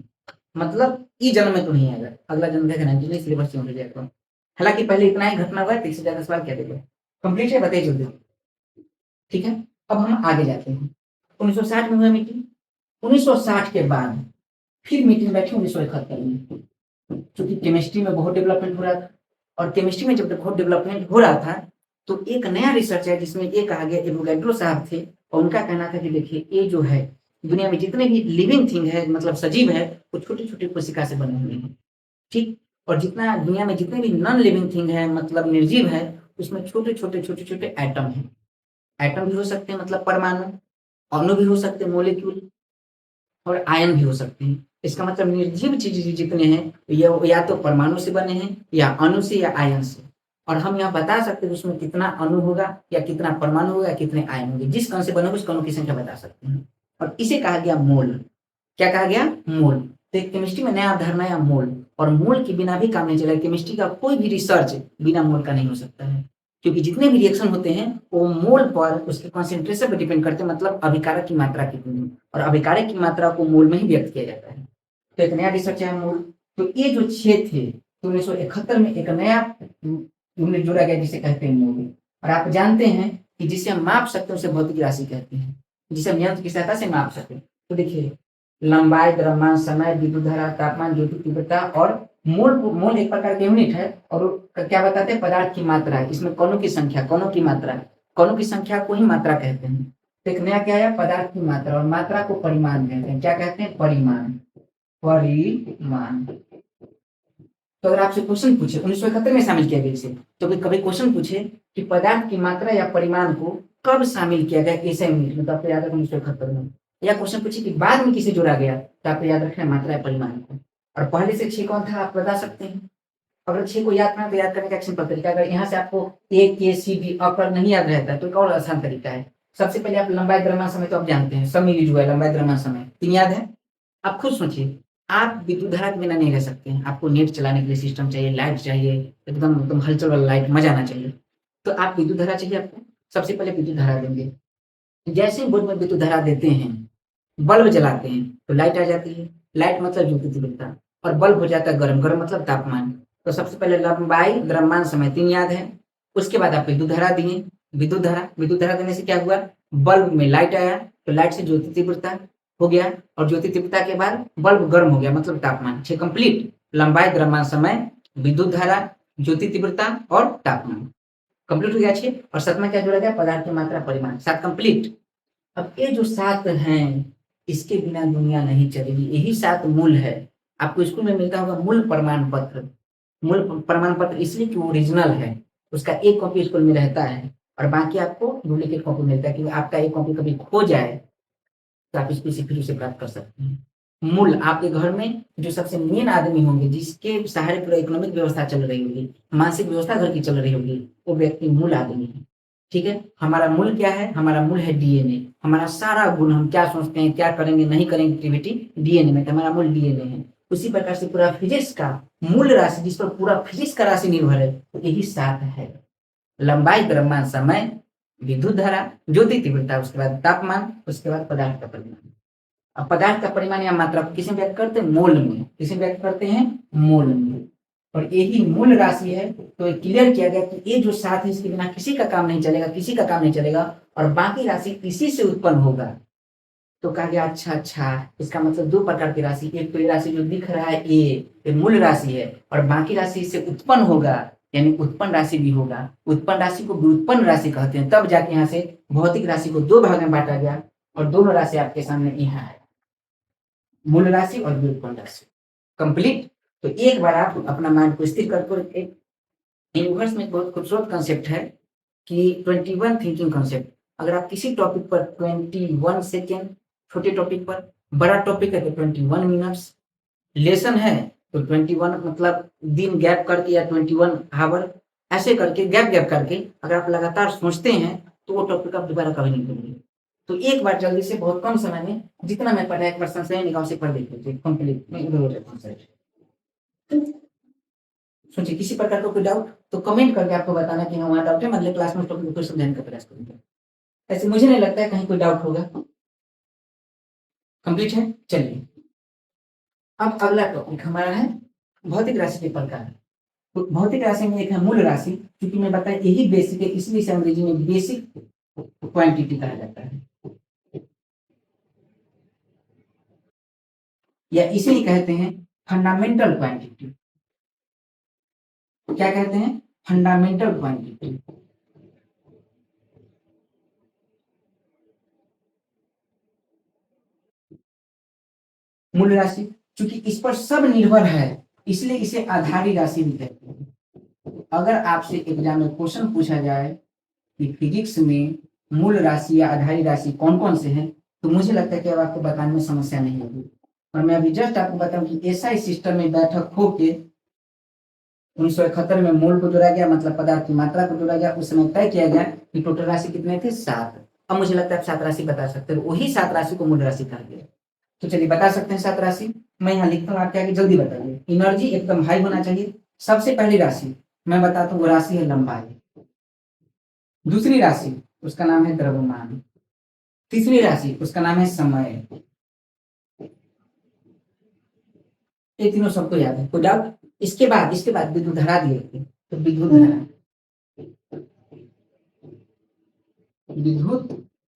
A: मतलब इस जन्म में तो नहीं आएगा, अगला जन्म देखना इंजीनियरिंग सिलेबस चेंज हो जाएगा। हालांकि पहले इतना ही घटना हुआ है, तो इससे ज्यादा सवाल क्या देगा। कंप्लीट है, बताइए जल्दी। ठीक है। अब हम आगे जाते हैं। 1960 में हुआ मीटिंग, 1960 के बाद फिर मीटिंग बैठी 1971 में, क्योंकि केमिस्ट्री में बहुत डेवलपमेंट हो रहा था। और केमिस्ट्री में जब बहुत डेवलपमेंट हो रहा था तो एक नया रिसर्च है जिसमें ये कहा गया, एवोगैड्रो साहब थे, और उनका कहना था कि देखिए ये जो है दुनिया में जितने भी लिविंग थिंग है, मतलब सजीव है, वो छोटे छोटे कोशिका से बने हुए हैं। ठीक। और जितना दुनिया में जितने भी नॉन लिविंग थिंग है, मतलब निर्जीव है, उसमें छोटे छोटे छोटे छोटे एटम है। एटम भी हो सकते हैं, मतलब परमाणु, अणु भी हो सकते हैं, मोलिक्यूल, और आयन भी हो सकते हैं। इसका मतलब निर्जीव चीज जितने हैं ये या तो परमाणु से बने हैं, या अणु से, या आयन से। और हम यहाँ बता सकते हैं उसमें कितना अणु होगा, या कितना परमाणु होगा, या कितने आयन होंगे। जिस कण से बने उस कणों की संख्या बता सकते हैं। और इसे कहा गया मोल। क्या कहा गया, मोल। तो केमिस्ट्री में नया अवधारणा है मोल, और मोल के बिना भी काम नहीं चलेगा। केमिस्ट्री का कोई भी रिसर्च बिना मोल का नहीं हो सकता है, क्योंकि जितने भी रिएक्शन होते हैं वो मोल पर, उसके कॉन्सेंट्रेशन पर डिपेंड करते हैं, मतलब अभिकारक की मात्रा कितनी है, और अभिकारक की मात्रा को मोल में ही व्यक्त किया जाता है। तो एक नया रिसर्च है मोल। तो ये जो 6 थे, तो 1971 में एक नया यूनिट जोड़ा गया जिसे कहते हैं मोल। और आप जानते हैं कि जिसे हम माप सकते हैं उसे भौतिक राशि कहते हैं, जिसे हम यंत्र की सहायता से माप सकते हैं। तो देखिए लंबाई, द्रव्यमान, समय, विद्युत धारा, तापमान, ज्योति तीव्रता, और मोल। मोल एक प्रकार के यूनिट है, और क्या बताते हैं, पदार्थ की मात्रा। इसमें कणों की संख्या, कणों की मात्रा, कणों की संख्या को ही मात्रा कहते हैं। तो एक नया क्या है, पदार्थ की मात्रा, और मात्रा को परिमाण कहते हैं। क्या कहते हैं, परिमाण, परिमाण। तो अगर आपसे क्वेश्चन पूछे 1971 में शामिल किया गया इसे, तो कभी क्वेश्चन पूछे कि पदार्थ की मात्रा या परिमाण को कब शामिल किया गया ऐसे यूनिट में, तो आपको याद रखना उसको खत्म में। या क्वेश्चन पूछे कि बाद में किसे जोड़ा गया, तो आपको याद रखना मात्रा या परिमाण को। और पहले से 6 कौन था आप बता सकते हैं। अगर 6 को याद करना तो याद करने का एक सिंपल तरीका, अगर यहाँ से आपको ए के सी डी अकर नहीं याद रहता है तो एक और आसान तरीका है। सबसे पहले आप लंबाई द्रव्यमान समय तो आप जानते हैं, सब मिली जुआ लंबाई द्रव्यमान समय 3 याद है। आप खुद सोचिए, आप विद्युत धारा के बिना नहीं रह सकते हैं, आपको नेट चलाने के लिए सिस्टम चाहिए, लाइट चाहिए, एकदम एकदम हलचल वाला लाइट, मजा आना चाहिए। तो आप विद्युत धारा चाहिए आपको, सबसे पहले विद्युत धारा देंगे। जैसे ही बोर्ड में विद्युत धारा देते हैं, बल्ब जलाते हैं तो लाइट आ जाती है, लाइट मतलब ज्योति तीव्रता, और बल्ब हो जाता है गर्म, गर्म मतलब तापमान। तो सबसे पहले लंबाई द्रव्यमान समय 3 याद है। उसके बाद आप विद्युत धारा दिए, विद्युत धारा देने से क्या हुआ, बल्ब में लाइट आया तो लाइट से ज्योति तीव्रता हो गया, और ज्योति तीव्रता के बाद बल्ब गर्म हो गया मतलब तापमान। 6 कंप्लीट, लंबाई द्रव्यमान समय, विद्युत धारा, ज्योति तीव्रता और तापमान कंप्लीट हो गया 6। और 7वां क्या जोड़ा गया, पदार्थ की मात्रा परिमाण, 7 कंप्लीट। अब ये जो 7 हैं, इसके बिना दुनिया नहीं चलेगी, यही 7 मूल है। आपको स्कूल में मिलता होगा मूल प्रमाण पत्र। मूल प्रमाण पत्र इसलिए कि ओरिजिनल है, उसका एक कॉपी स्कूल में रहता है, और बाकी आपको डुप्लीकेट कॉपी मिलता है, क्योंकि आपका एक कॉपी कभी खो जाए तो आप इसको फिर उसे प्राप्त कर सकते हैं। मूल आपके घर में जो सबसे मेन आदमी होंगे, जिसके सहारे पूरा इकोनॉमिक व्यवस्था चल रही होगी, मानसिक व्यवस्था घर की चल रही होगी, वो व्यक्ति मूल आदमी है। ठीक है, हमारा मूल क्या है, हमारा मूल है डीएनए। हमारा सारा गुण, हम क्या सोचते हैं, क्या करेंगे नहीं करेंगे, एक्टिविटी डीएनए में, तो हमारा मूल डीएनए है। उसी प्रकार से पूरा फिजिक्स का मूल राशि, जिस पर पूरा फिजिक्स का राशि निर्भर है, तो यही 7 है। लंबाई द्रव्यमान समय, विद्युत धारा, ज्योति तीव्रता, उसके बाद तापमान, उसके बाद पदार्थ का परिमाण। अब पदार्थ का परिमाण या मात्रा को किसे व्यक्त करते हैं, मोल में। किसे व्यक्त करते हैं, मोल में। और यही मूल राशि है, तो ये क्लियर किया गया कि ये जो 7 है, इसके बिना किसी का काम नहीं चलेगा, किसी का काम नहीं चलेगा, और बाकी राशि इसी से उत्पन्न होगा। तो कहा गया अच्छा अच्छा, इसका मतलब 2 प्रकार की राशि, एक तो ये राशि जो दिख रहा है ये मूल राशि है, और बाकी राशि इससे उत्पन्न होगा, यानी उत्पन्न राशि भी होगा। उत्पन्न राशि को व्युत्पन्न राशि कहते हैं। तब जाके यहाँ से भौतिक राशि को 2 भाग में बांटा गया, और दोनों राशि आपके सामने यहाँ है, मूल राशि और व्युत्पन्न राशि। कंप्लीट। तो एक बार आप अपना माइंड को स्थिर करके, एक यूनिवर्स में बहुत खूबसूरत कंसेप्ट है कि 21 थिंकिंग कंसेप्ट। अगर आप किसी टॉपिक पर 21 सेकेंड, छोटे टॉपिक पर, बड़ा टॉपिक है तो 21 मिनट्स, लेसन है तो 21 मतलब दिन गैप करके, या 21 आवर, ऐसे करके गैप गैप करके अगर आप लगातार सोचते हैं तो वो टॉपिक आप दोबारा कभी नहीं भूलेंगे। तो एक बार जल्दी से बहुत कम समय में जितना मैं पढ़ा, एक बार संशय निगाह से पढ़ देख लीजिए कंप्लीट। मैं उधर हो जाता हूँ साइड। सोचिए किसी प्रकार का कोई डाउट तो कमेंट करके आपको बताना कि हाँ वहाँ डाउट है, मतलब क्लास में टॉपिक को फिर समझाने का प्रयास करूंगा। ऐसे मुझे नहीं लगता है कहीं कोई डाउट होगा। कंप्लीट है, चलिए। अब अगला टॉपिक हमारा है भौतिक राशि के प्रकार। तो भौतिक राशि में एक है मूल राशि, क्योंकि मैं बताया यही बेसिक है, इसलिए इसे अंग्रेजी में बेसिक क्वांटिटी कहा जाता है, या इसे ही कहते हैं फंडामेंटल क्वांटिटी। क्या कहते हैं, फंडामेंटल क्वांटिटी। मूल राशि क्योंकि इस पर सब निर्भर है, इसलिए इसे आधारी राशि भी कहते हैं। अगर आपसे एग्जाम में क्वेश्चन पूछा जाए कि फिजिक्स में मूल राशि या आधारी राशि कौन कौन से हैं, तो मुझे लगता है कि अब आपको बताने में समस्या नहीं होगी। और मैं अभी जस्ट आपको बताऊं कि एसआई सिस्टम में बैठक होके 1971 में मोल को जोड़ा गया, मतलब पदार्थ की मात्रा को जोड़ा गया। उस समय तय किया गया कि टोटल राशि कितने थे, 7। अब मुझे लगता है आप 7 राशि बता सकते हो, वही 7 राशि को मूल राशि कहा गया। तो चलिए बता सकते हैं 7 राशि। मैं यहाँ लिखता हूँ, आपके आगे जल्दी बताइए। एनर्जी एकदम हाई होना चाहिए। सबसे पहली राशि मैं बताता हूँ, वो राशि है लंबाई। दूसरी राशि उसका नाम है द्रव्यमान। तीसरी राशि उसका नाम है समय। ये तीनों सबको याद है, कोई डाउट। इसके बाद विद्युत धारा दिए थे, तो विद्युत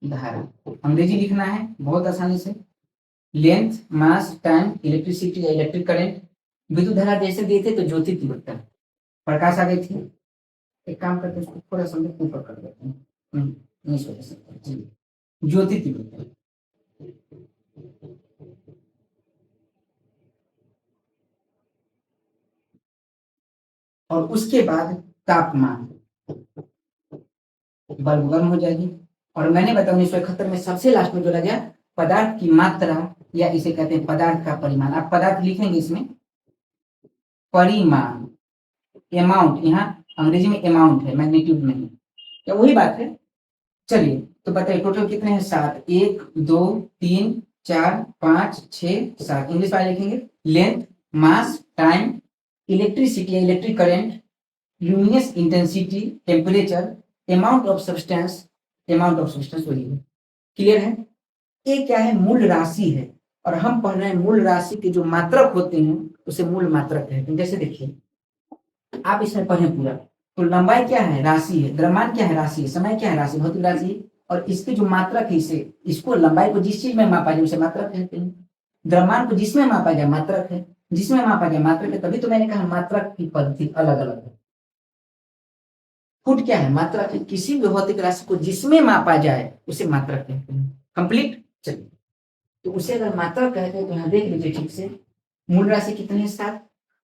A: धारा अंग्रेजी लिखना है बहुत आसानी से। लेंथ, मास, टाइम, इलेक्ट्रिसिटी या इलेक्ट्रिक करंट। विद्युत धारा जैसे दिए थे तो ज्योति तीव्रता, प्रकाश आ गई थी। एक काम करते हैं, इसको थोड़ा सा ऊपर कर देते हैं। नहीं सोच सकते जी। ज्योति तीव्रता, और उसके बाद तापमान, बल्ब गर्म हो जाएगी। और मैंने बताया 1971 में सबसे लास्ट में जोड़ा गया पदार्थ की मात्रा, या इसे कहते हैं पदार्थ का परिमाण। आप पदार्थ लिखेंगे इसमें परिमाण, अमाउंट, यहाँ अंग्रेजी में अमाउंट है, मैग्नीट्यूड नहीं, तो वही बात है। चलिए तो बताइए टोटल कितने हैं? 7, 1 2 3 4 5 6 7। इंग्लिश वाले लिखेंगे length, mass, time, electricity, electric current, luminous intensity, temperature, amount of substance, वही है। क्लियर है? ये क्या है? मूल राशि है। और हम पढ़ रहे हैं मूल राशि के जो मात्रक होते हैं उसे मूल मात्रक कहते हैं। जैसे देखिए आप इसमें पढ़ें पूरा, तो लंबाई क्या है? राशि है। द्रव्यमान क्या है? राशि है। समय क्या है? राशि, भौतिक राशि है। और इसके जो मात्रक है, इसे इसको लंबाई को जिस चीज में मापा जाए उसे मात्रक कहते हैं। द्रव्यमान को जिसमें मापा जाए मात्रक है, जिसमें मापा जाए मात्रक है। तभी तो मैंने कहा मात्रक की पद्धति अलग अलग है। फुट क्या है? मात्रक है। किसी भी भौतिक राशि को जिसमें मापा जाए उसे मात्रक कहते हैं। कंप्लीट। चलिए तो उसे अगर मात्रक कहते हैं तो यहाँ देख लीजिए ठीक से, मूल राशि कितने हैं? 7।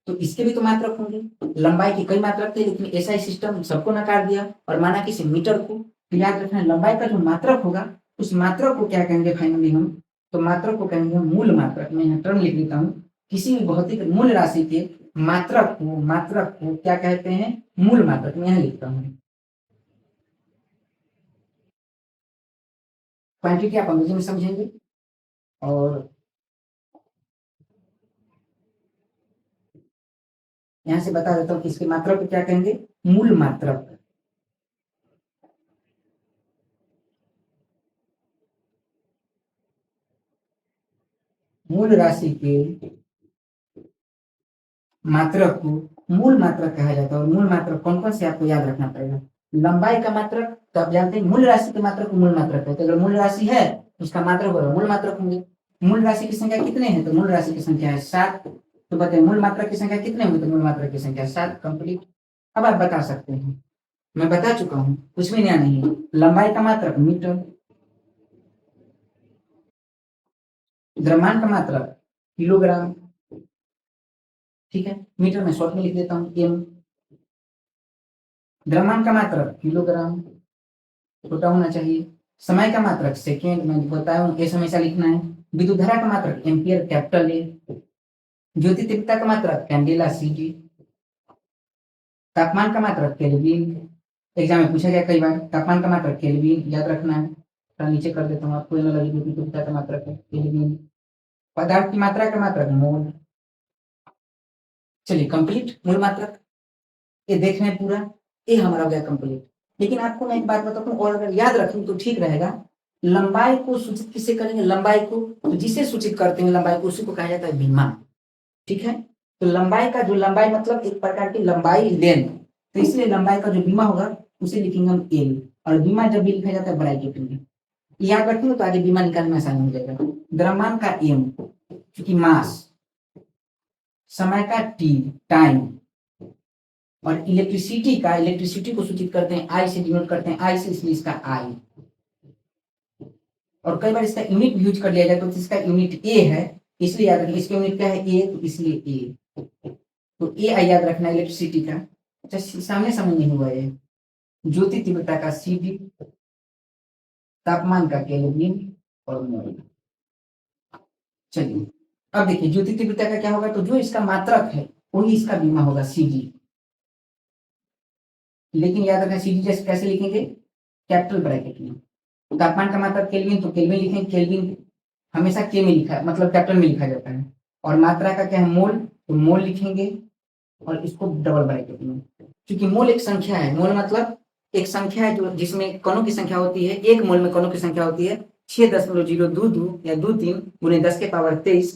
A: तो इसके भी तो मात्रक होंगे। लंबाई के कई मात्रक थे, लेकिन ऐसा सिस्टम सबको नकार दिया और माना किसी मीटर को। तो याद रखना लंबाई का जो मात्रक होगा उस मात्रक को क्या कहेंगे फाइनली हम? तो मात्रक को कहेंगे मूल मात्रक। मैं यहाँ टर्म लिख देता हूँ। किसी भी भौतिक मूल राशि के मात्रक को क्या कहते हैं? मूल मात्रक। मैं यहाँ लिखता हूँ। क्वांटिटी आप अंग्रेजी में समझेंगे। और यहाँ से बता देता हूँ कि इसके मात्रक को क्या कहेंगे? मूल मात्रक। मूल राशि के मात्रक को मूल मात्रक कहा जाता है। और मूल मात्रक कौन कौन से आपको याद रखना पड़ेगा? लंबाई का मात्रक तो आप जानते हैं, मूल राशि के मात्रक को मूल मात्रक कहते हैं। अगर मूल राशि है उसका मात्रक होगा मूल मात्रक होंगे। मूल राशि की संख्या कितने हैं? तो मूल राशि की संख्या है 7। तो बताइए मूल मात्रक की संख्या कितने होंगे? तो मूल मात्रक की संख्या 7। कंप्लीट। अब आप बता सकते हैं, मैं बता चुका हूँ, कुछ भी नया नहीं है। लंबाई का मात्रक मीटर, द्रव्यमान का मात्रक किलोग्राम, ठीक है। मीटर में शॉर्ट में लिख देता हूँ एम। द्रव्यमान का मात्रक किलोग्राम, छोटा होना चाहिए। समय का मात्रक सेकेंड, मैं बताया हूँ एस हमेशा लिखना है। विद्युत धारा का मात्रक एम्पियर, कैपिटल ए। ज्योति तीव्रता का मात्रक कैंडेला, सीजी। तापमान का मात्रक केल्विन, एग्जाम में पूछा गया कई बार। तापमान का मात्रक केल्विन याद रखना है। तो नीचे कर देता हूँ आपको, ज्योति तीव्रता का मात्रक है केल्विन। पदार्थ की मात्रा का मात्रक मोल। चलिए कंप्लीट। मूल मात्रक ये देख रहे हैं पूरा, ये हमारा हो गया कंप्लीट। लेकिन आपको मैं एक बात बताता हूँ, और अगर याद रखें तो ठीक रहेगा। लंबाई को सूचित किससे करेंगे? लंबाई को तो जिसे सूचित करते हैं लंबाई को, उसी को कहा जाता है बीमा, ठीक है। तो लंबाई का जो लंबाई मतलब एक प्रकार की लंबाई लेंथ, तो इसलिए लंबाई का जो बीमा होगा उसे लिखेंगे हम एल। और बीमा जब भी लिखा जाता है ब्रैकेट में, याद रखेंगे तो आगे बीमा निकालने में आसानी हो जाएगा। द्रव्यमान का एम क्योंकि मास, समय का टी टाइम, और इलेक्ट्रिसिटी को सूचित करते हैं आई से, डिनोट करते हैं आई से, इसलिए इसका आई। और कई बार इसका यूनिट भी यूज कर लिया जाए तो इसका यूनिट ए है, इसलिए याद रखिए इसका यूनिट क्या है? ए, तो इसलिए ए। तो ए आई याद रखना इलेक्ट्रिसिटी का। अच्छा सामने समझ नहीं हुआ ये। ज्योति तीव्रता का सीवी, तापमान का केल्विन और मोल। चलिए अब देखिए ज्योति तीव्रता का क्या होगा? तो जो इसका मात्रक है वही इसका बीमा होगा, सीजी। लेकिन याद रखना सीजी जैसे कैसे लिखेंगे? कैपिटल ब्रैकेट में। तापमान का मात्रक केल्विन, तो केल्विन लिखेंगे। केल्विन हमेशा के में लिखा मतलब कैपिटल में लिखा जाता है। और मात्रा का क्या है? मोल, तो मोल लिखेंगे और इसको डबल ब्रैकेट में। क्योंकि मोल एक संख्या है। मोल मतलब एक संख्या है जो जिसमें कणों की संख्या होती है। एक मोल में कणों की संख्या होती है 6.022 या 23 गुने 10 के पावर 23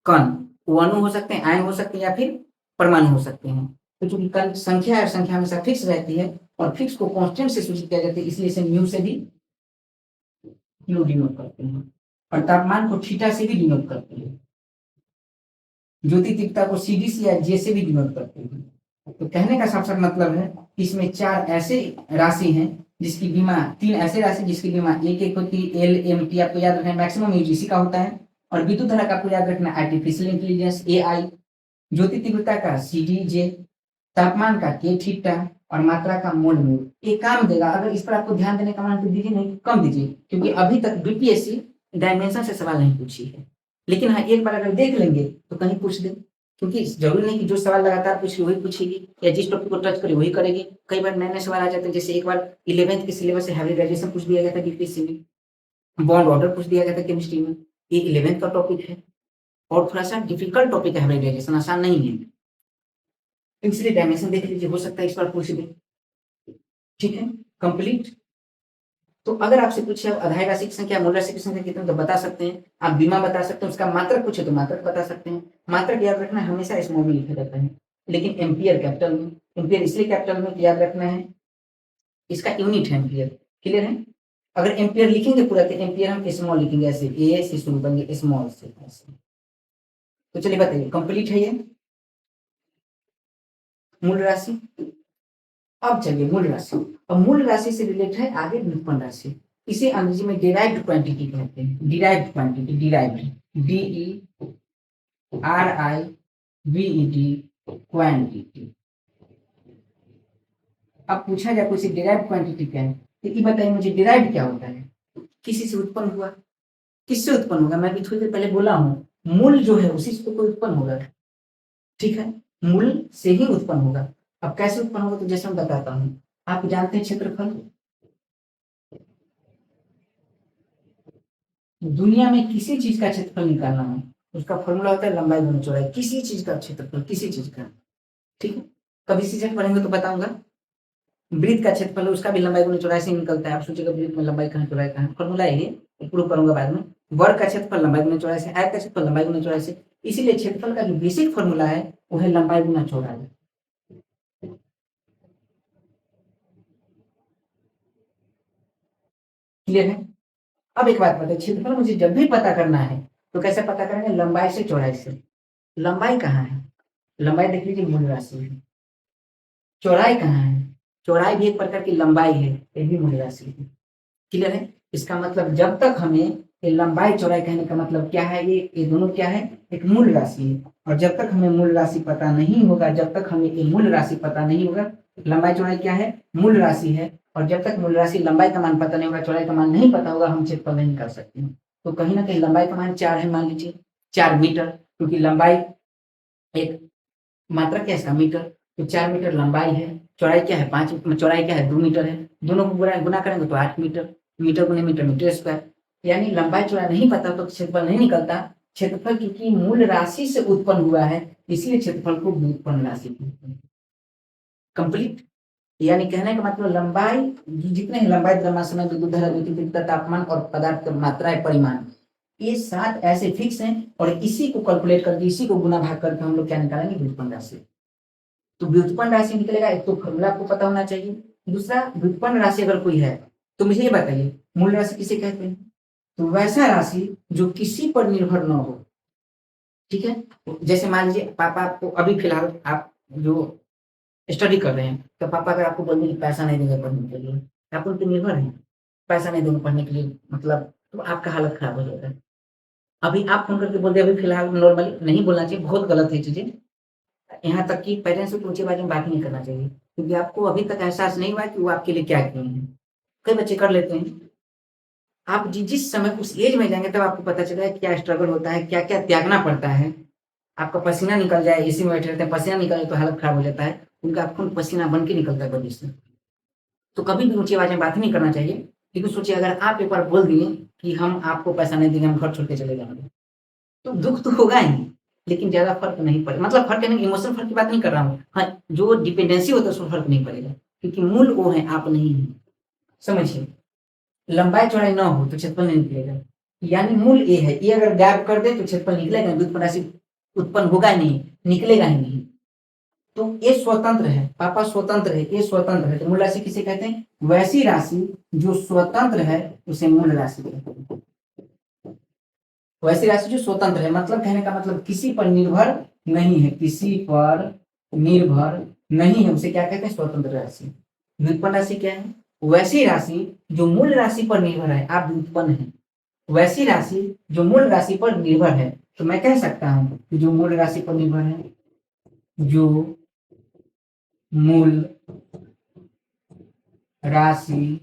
A: कण। वो अणु हो सकते हैं, आयन हो सकते हैं, या फिर परमाणु हो सकते हैं। तो चूंकि कण संख्या है, संख्या हमेशा फिक्स रहती है और फिक्स को कांस्टेंट से सूचित किया जाता है, इसलिए इसे म्यू से भी डिनोट करते हैं। और तापमान को थीटा से भी डिनोट करते हैं। ज्योति तीव्रता को सीडी से या जे से भी डिनोट करते हैं। तो कहने का साफ साफ मतलब है कि इसमें 4 ऐसे राशि हैं जिसकी बीमा, 3 ऐसे राशि जिसकी बीमा एक एक होती है। एल एम टी आपको याद रखना है, मैक्सिमम यूज इसी का होता है। और विद्युत धारा का आपको याद रखना है आर्टिफिशियल इंटेलिजेंस ए आई। ज्योति तीव्रता का सी डी जे, तापमान का के थीटा, और मात्रा का मूल मूल ये काम देगा। अगर इस पर आपको ध्यान देने का मन तो दीजिए, नहीं कम दीजिए, क्योंकि अभी तक बीपीएससी डायमेंशन से सवाल नहीं पूछी है। लेकिन हाँ, एक बार अगर देख लेंगे तो कहीं पूछ दे, क्योंकि जरूरी नहीं कि जो सवाल लगातार पूछ वही पूछेगी या जिस टॉपिक को टच करे वही करेगी। कई बार नए नए सवाल आ जाते हैं, जैसे एक बार 11th के सिलेबस से हाइब्रिडाइजेशन पूछ दिया गया था बीपीएससी में, बॉन्ड ऑर्डर पूछ दिया गया था केमिस्ट्री में। ये 11th का टॉपिक है और थोड़ा सा डिफिकल्ट टॉपिक है, हाइब्रिडाइजेशन आसान नहीं है, इसलिए डायमेंशन देख लीजिए, हो सकता है इस बार पूछ दे। ठीक है, कंप्लीट। तो अगर आपसे पूछे अधाई राशि की संख्या, मूल राशि की संख्या कितनी, तो बता सकते हैं आप, बीमा बता सकते हैं, उसका मात्रक पूछे तो मात्रक बता सकते हैं। मात्रक याद रखना हमेशा स्मॉल में लिखा जाता है, लेकिन एम्पियर कैपिटल में। एम्पियर इसलिए कैपिटल में याद रखना है, इसका यूनिट है एम्पियर। क्लियर है? अगर एम्पियर लिखेंगे पूरा तो एम्पियर हम स्मॉल लिखेंगे, ऐसे ए से शुरू करेंगे, स्मॉल से ऐसे। तो चलिए बताइए, कंप्लीट है ये मूल राशि। अब चलिए मूल राशि, अब मूल राशि से रिलेटेड है आगे व्युत्पन्न राशि। इसे अंग्रेजी में डिराइव्ड क्वांटिटी कहते हैं, derived quantity, derived, DERIVED quantity. अब पूछा जाए कोई डिराइव्ड क्वांटिटी क्या है, तो ये बताइए मुझे, डिराइव्ड क्या होता है? किसी से उत्पन्न हुआ। किससे उत्पन्न होगा? मैं भी थोड़ी देर पहले बोला हूँ, मूल जो है उसी से कोई उत्पन्न होगा। ठीक है, मूल से ही उत्पन्न होगा। अब कैसे उत्पन्न होगा, तो जैसे मैं बताता हूँ, आप जानते हैं क्षेत्रफल, दुनिया में किसी चीज का क्षेत्रफल निकालना है उसका फॉर्मूला होता है लंबाई गुना चौड़ाई, किसी चीज का क्षेत्रफल, किसी चीज का। ठीक है, कभी सीजन पढ़ेंगे तो बताऊंगा। वृत्त का क्षेत्रफल है, उसका भी लंबाई गुना चौड़ाई से निकलता है। आप सोचिएगा वृत्त में लंबाई कहाँ चौड़ाई कहाँ, फॉर्मूला है ये, प्रूव करूंगा बाद में। वर्ग का क्षेत्रफल लंबाई गुना चौड़ाई से, आयत का क्षेत्रफल लंबाई गुना चौड़ाई से। इसीलिए क्षेत्रफल का जो बेसिक फॉर्मूला है वो है लंबाई गुना चौड़ाई। क्लियर है? अब एक बात बताइए, क्षेत्रफल मुझे जब भी पता करना है तो कैसे पता करेंगे? लंबाई से चौड़ाई से। लंबाई कहाँ है? लंबाई देख लीजिए मूल राशि है। चौड़ाई कहाँ है? चौड़ाई भी एक प्रकार की लंबाई है, ये भी मूल राशि है। क्लियर है? इसका मतलब जब तक हमें ये लंबाई चौड़ाई कहने का मतलब क्या है, ये दोनों क्या है? एक मूल राशि है। और जब तक हमें मूल राशि पता नहीं होगा, जब तक हमें ये मूल राशि पता नहीं होगा, लंबाई चौड़ाई क्या है? मूल राशि है। और जब तक मूल राशि लंबाई का मान पता नहीं होगा, चौड़ाई का मान नहीं पता होगा, हम क्षेत्रफल नहीं कर सकते हैं। तो कहीं ना कहीं लंबाई का मान 4 है, मान लीजिए 4 मीटर, क्योंकि लंबाई एक मात्रा क्या है इसका? मीटर। तो 4 मीटर लंबाई है, चौड़ाई क्या है? 5, चौड़ाई क्या है? 2 मीटर है। दोनों को गुना करेंगे तो 8 मीटर, मीटर गुने मीटर, मीटर स्क्वायर। यानी लंबाई चौड़ाई नहीं पता तो क्षेत्रफल नहीं निकलता। क्षेत्रफल क्योंकि मूल राशि से उत्पन्न हुआ है, इसलिए क्षेत्रफल को व्युत्पन्न राशि कहते हैं। कंप्लीट। यानी कहने का मतलब लंबाई जितने लंबाई, द्रव्यमान, समय, विद्युत धारा, विद्युत तापमान और पदार्थ की मात्रा है, परिमाण, ये 7 ऐसे फिक्स हैं और इसी को कैलकुलेट करके, इसी को गुना भाग करके हम लोग क्या निकालेंगे? व्युत्पन्न राशि। तो व्युत्पन्न राशि निकलेगा, एक तो फॉर्मूला आपको पता होना चाहिए, दूसरा व्युत्पन्न राशि अगर कोई है तो मुझे ये बताइए मूल राशि किसे कहते हैं? तो वैसा राशि जो किसी पर निर्भर न हो। ठीक है, जैसे मान लीजिए पापा आपको अभी फिलहाल आप जो स्टडी कर रहे हैं, तो पापा अगर आपको बोल दें कि पैसा नहीं देंगे पढ़ने के लिए, आप उन पर निर्भर हैं, पैसा नहीं देंगे पढ़ने के लिए, मतलब तो आपका हालत खराब हो जाएगा। अभी आप फोन करके बोल दे, अभी फिलहाल नॉर्मली नहीं बोलना चाहिए, बहुत गलत है चीजें। यहाँ तक कि पेरेंट्स से ऊँचे आवाज में बात नहीं करना चाहिए, क्योंकि आपको अभी तक एहसास नहीं हुआ कि वो आपके लिए क्या किए हैं। कई बच्चे कर लेते हैं। आप जिस समय उस एज में जाएँगे तब आपको पता चलेगा क्या स्ट्रगल होता है, क्या-क्या त्यागना पड़ता है। आपका पसीना निकल जाए, एसी में बैठे रहते हैं, पसीना निकले तो हालत खराब हो जाता है। उनका खून पसीना बन के निकलता है बॉडी से। तो कभी भी ऊँची आवाज़ में बात नहीं करना चाहिए। लेकिन सोचिए अगर आप एक बार बोल दिए कि हम आपको पैसा नहीं देंगे, हम घर छोड़ के चले जाएँगे, तो दुःख तो होगा ही, लेकिन ज़्यादा फ़र्क नहीं पड़े, मतलब फ़र्क यानी इमोशनल फ़र्क की बात नहीं कर रहा हूँ। हाँ, जो डिपेंडेंसी होता है उसमें फ़र्क नहीं पड़ेगा, क्योंकि मूल वो हैं, आप नहीं हैं। समझिए, लंबाई-चौड़ाई ना हो तो क्षेत्रफल नहीं निकलेगा। यानी मूल ए है, ये अगर गायब कर दें तो क्षेत्रफल निकलेगा नहीं, व्युत्पन्न राशि उत्पन्न होगा ही नहीं, निकलेगा ही नहीं। तो ये स्वतंत्र है, पापा स्वतंत्र है, ये स्वतंत्र है, तो मूल राशि किसे कहते हैं? वैसी राशि जो स्वतंत्र है उसे मूल राशि कहते हैं। वैसी राशि जो स्वतंत्र है, मतलब कहने का मतलब किसी पर निर्भर नहीं है, किसी पर निर्भर नहीं है, उसे क्या कहते हैं? स्वतंत्र राशि। व्युत्पन्न राशि क्या है? वैसी राशि जो मूल राशि पर निर्भर है, आप व्युत्पन्न है। वैसी राशि जो मूल राशि पर निर्भर है, तो मैं कह सकता हूं कि जो मूल राशि पर निर्भर है, जो मूल राशि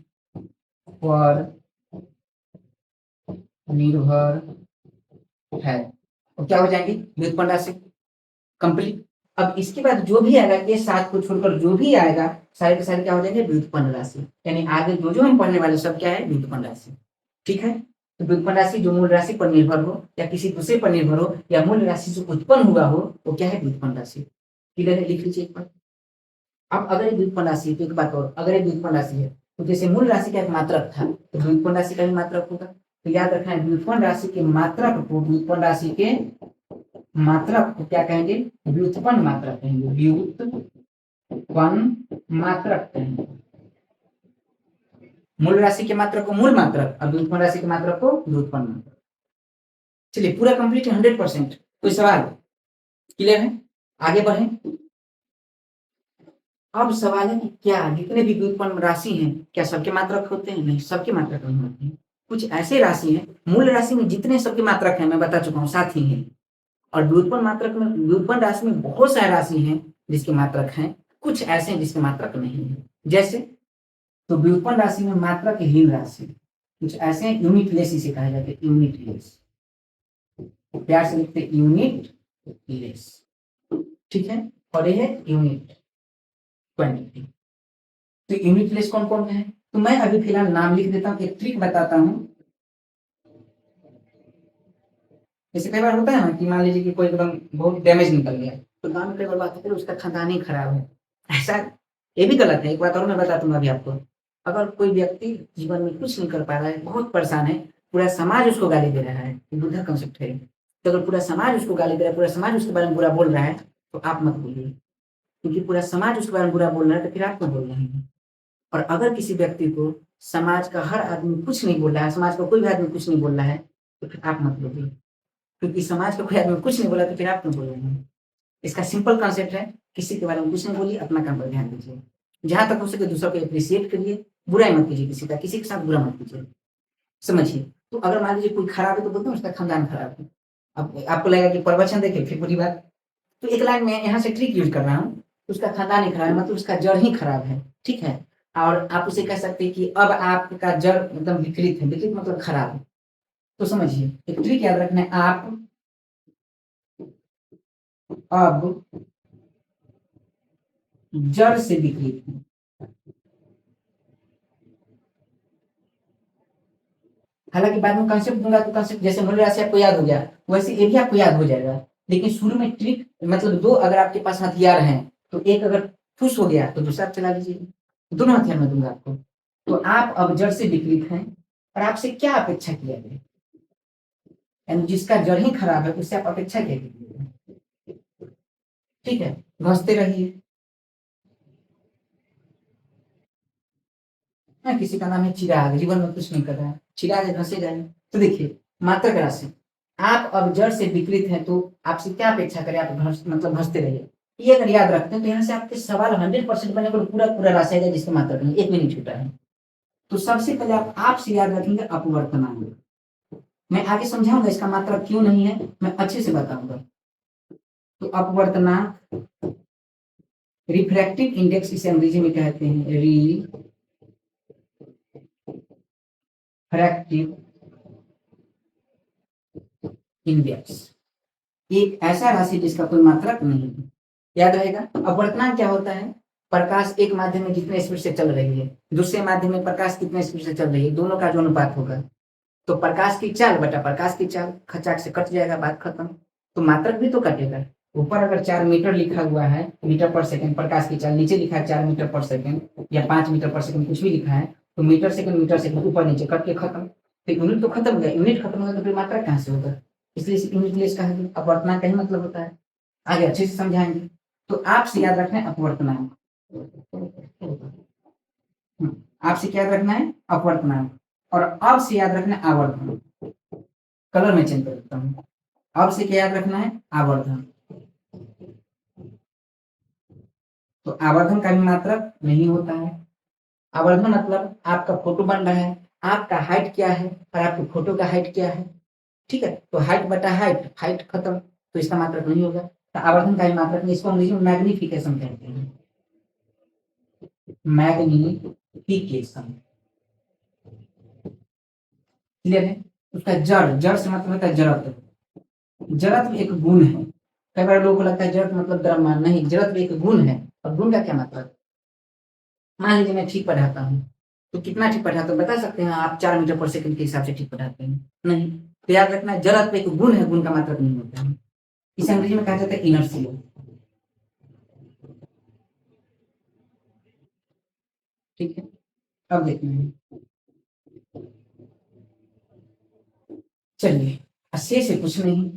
A: पर निर्भर है। तो क्या हो जाएंगी व्युत्पन्न राशि कंप्लीट। अब इसके बाद जो भी आएगा ये 7 को छोड़कर जो भी आएगा सारे के सारे क्या हो जाएंगे व्युत्पन्न राशि, यानी आगे जो जो हम पढ़ने वाले सब क्या है व्युत्पन्न राशि। ठीक है, तो व्युत्पन्न राशि जो मूल राशि पर निर्भर हो या किसी दूसरे पर निर्भर हो या मूल राशि से उत्पन्न हुआ हो वो क्या है व्युत्पन्न राशि। क्लियर है, लिख लीजिए एक बार। अब अगर ये व्युत्पन्न राशि है तो एक बात और, अगर ये व्युत्पन्न राशि है तो जैसे मूल राशि का एक मात्रक था तो व्युत्पन्न राशि का भी मात्रक होगा। तो याद रखना है व्युत्पन्न राशि के मात्रक को, व्युत्पन्न राशि के मात्रक को क्या कहेंगे व्युत्पन्न मात्रक कहेंगे, व्युत्पन्न मात्रक कहेंगे। मूल राशि के मात्रक को मूल मात्रक और व्युत्पन्न राशि के मात्रक को व्युत्पन्न मात्रक। चलिए पूरा कंप्लीट 100%। कोई सवाल? क्लियर है, आगे बढ़े। अब सवाल है कि क्या जितने भी व्युत्पन्न राशि हैं क्या सबके मात्रक होते हैं? नहीं, सबके मात्रक नहीं होते हैं। कुछ ऐसे राशि हैं, मूल राशि में जितने सबके मात्रक हैं मैं बता चुका हूँ 7 ही हैं, और व्युत्पन्न मात्रक में व्युत्पन्न राशि में बहुत सारे राशि हैं जिसके मात्रक हैं, कुछ ऐसे हैं जिसके मात्रक नहीं है। जैसे तो व्युत्पन्न राशि में मात्रक हीन राशि, कुछ ऐसे यूनिट लेस इसे कहा जाता है, यूनिट लेस, प्यार से लिखते यूनिट लेस। ठीक है, और ये है यूनिट क्वांटिटी। तो यूनिट लेस कौन कौन है तो मैं अभी फिलहाल नाम लिख देता हूँ, एक ट्रिक बताता हूँ। जैसे कई बार होता है ना कि मान लीजिए कि कोई एकदम बहुत डैमेज निकल गया तो गांव में कई बार बात है उसका खानदान ही खराब है, ऐसा ये भी गलत है। एक बात और मैं बता दूंगा अभी आपको, अगर कोई व्यक्ति जीवन में कुछ नहीं कर पा रहा है, बहुत परेशान है, पूरा समाज उसको गाली दे रहा है, ये बुद्धा कंसेप्ट है, तो अगर पूरा समाज उसको गाली दे रहा है, पूरा समाज उसके बारे में बुरा बोल रहा है तो आप मत बोलिए, क्योंकि पूरा समाज उसके बारे में बुरा बोल रहा है तो फिर आप क्यों बोल रहे हैं। और अगर किसी व्यक्ति को समाज का हर आदमी कुछ नहीं बोल रहा है, समाज का कोई भी आदमी कुछ नहीं बोल रहा है तो फिर आप मत बोलिए, क्योंकि समाज का कोई आदमी कुछ नहीं बोला तो फिर आप क्यों बोल रहे हैं। इसका सिंपल कॉन्सेप्ट है, किसी के बारे में कुछ नहीं बोलिए, अपना काम पर ध्यान दीजिए, जहां तक हो सके दूसरों को अप्रिशिएट करिए, बुराई मत कीजिए किसी का, किसी के साथ बुरा मत कीजिए, समझिए। तो अगर मान लीजिए कोई खराब है तो बोलते हैं उसका खानदान खराब है। अब आपको लगेगा कि प्रवचन देखे फिर बुरी बात, तो एक लाइन में यहाँ से ट्रिक यूज कर रहा हूँ, उसका खानदान ही खराब है मतलब उसका जड़ ही खराब है। ठीक है, और आप उसे कह सकते हैं कि अब आपका जड़ एकदम विकृत है, विकृत मतलब खराब है। तो समझिए एक ट्रिक याद रखना है, आप अब जड़ से विकृत है। हालांकि बाद में कॉन्सेप्ट दूंगा तो कॉन्सेप्ट जैसे मूल राशि आपको याद हो गया वैसे ये भी आपको याद हो जाएगा, लेकिन शुरू में ट्रिक मतलब दो अगर आपके पास हथियार हैं तो एक अगर फुस हो गया तो दूसरा आप चला लीजिए, दोनों हथियार मैं दूंगा आपको। तो आप अब जड़ से विकृत हैं और आपसे क्या अपेक्षा किया जाए, यानी जिसका जड़ ही खराब है उससे आप अपेक्षा क्या कीजिए। ठीक है, घसते रहिए। हाँ, किसी का नाम है चिराग, जीवन में कुछ नहीं कर रहा है, चिराग घसे जाए। तो देखिए मात्रक राशि, आप अब जड़ से विकृत हैं तो आपसे क्या अपेक्षा करें, आप मतलब घसते रहिए। ये अगर याद रखते हैं तो यहाँ से आपके सवाल 100% बनेगा, पूरा पूरा राशि आएगा जिसके मात्रक नहीं, एक भी नहीं छूटा है। तो सबसे पहले आप आपसे याद रखेंगे अपवर्तनांक, मैं आगे समझाऊंगा इसका मात्रक क्यों नहीं है, मैं अच्छे से बताऊंगा। तो अपवर्तनांक, रिफ्रैक्टिव इंडेक्स इसे अंग्रेजी में कहते हैं, रिफ्रैक्टिव इंडेक्स, एक ऐसा राशि जिसका कोई मात्रक नहीं है। याद रहेगा अपवर्तनांक क्या होता है, प्रकाश एक माध्यम में जितने स्पीड से चल रही है दूसरे माध्यम में प्रकाश कितने स्पीड से चल रही है, दोनों का जो अनुपात होगा। तो प्रकाश की चाल बटा प्रकाश की चाल, खचाक से कट जाएगा, बात खत्म। तो मात्रक भी तो कटेगा, ऊपर अगर 4 मीटर लिखा हुआ है मीटर पर सेकंड प्रकाश की चाल, नीचे लिखा है 4 मीटर पर सेकंड या 5 मीटर पर सेकंड कुछ भी लिखा है, तो मीटर सेकंड ऊपर नीचे कट के खत्म। तो यूनिट तो खत्म हो गया, यूनिट खत्म होगा तो फिर मात्रक कहाँ से होगा, इसलिए इसे यूनिट लेस कहा गया। अपवर्तनांक का ही मतलब होता है, आगे अच्छे से समझाएंगे। तो आपसे याद रखना है अपवर्तनांक, आपसे क्या याद रखना है अपवर्तनांक, और अब से याद रखना है आवर्धन। कलर में चेंज कर देता हूँ, अब से क्या याद रखना है आवर्धन। तो आवर्धन का भी मात्रक नहीं होता है। आवर्धन मतलब आपका फोटो बन रहा है, आपका हाइट क्या है और आपके फोटो का हाइट क्या है। ठीक है, तो हाइट बटा हाइट, हाइट खत्म, तो इसका मात्रक नहीं होगा। तो आवर्धन का भी मात्रक नहीं, इसको अंग्रेजी में मैग्निफिकेशन कहते हैं, मैग्निफिकेशन। पी के सम, क्लियर है। उसका जड़, जड़ से मतलब होता है जड़त्व। जड़त्व एक गुण है। कई बार लोगों को लगता है जड़त्व मतलब द्रव्यमान, नहीं, जड़त्व एक गुण है। और गुण का क्या मतलब? मान लीजिए मैं ठीक पढ़ाता हूँ, तो कितना ठीक पढ़ाता हूँ बता सकते हैं आप? 4 मीटर पर सेकंड के हिसाब से ठीक पढ़ाते हैं? नहीं। तो याद रखना, जड़त्व एक गुण है, गुण का मात्रक नहीं होता है। इसे अंग्रेजी में कहा जाता है इनर्शिया। ठीक है, अब देखते हैं। चलिए, अस्सी से कुछ नहीं,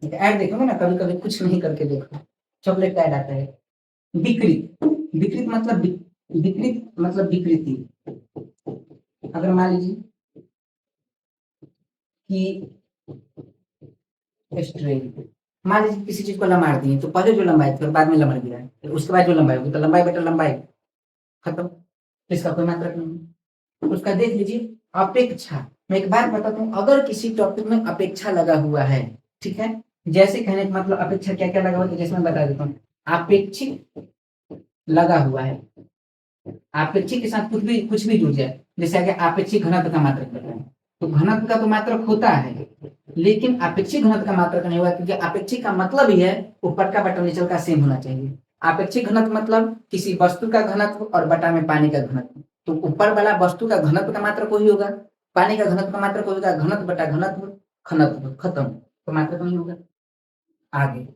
A: ऐड देखोगे ना, कभी कभी कुछ नहीं करके देखो, चॉकलेट का ऐड आता है। विकृत, विकृत मतलब विकृत मतलब विकृति। अगर मान लीजिए कि स्ट्रेट, मान लीजिए किसी चीज को लंबा दिए, तो पहले जो लंबाई थी और बाद में लंबाई दिया है, फिर उसके बाद जो लंबाई होगी, तो लंबाई बटा लंबाई खत्म, इसका कोई मात्रक नहीं। उसका देख लीजिए अपेक्षा। मैं एक बात बताता हूँ, अगर किसी टॉपिक में अपेक्षा लगा हुआ है, ठीक है, जैसे कहने का मतलब अपेक्षा क्या क्या लगा हुआ है, जैसे मैं बता देता हूँ। अपेक्षिक लगा हुआ है, अपेक्षिक के साथ कुछ भी जुड़ जाए, जैसे आगे अपेक्षिक घनत्व का मात्रक बताएं, तो घनत्व का तो मात्रक होता है, लेकिन अपेक्षिक घनत्व का मात्रक नहीं हुआ, क्योंकि अपेक्षिक का मतलब ही है ऊपर का बटा नीचे का सेम होना चाहिए। अपेक्षिक घनत्व मतलब किसी वस्तु का घनत्व और बटा में पानी का घनत्व, तो ऊपर वाला वस्तु का घनत्व का मात्रक वही होगा, पानी का घनत्व का मात्रक होगा, घनत्व बटा घनत्व, घनत्व खत्म, तो मात्रक नहीं होगा। आगे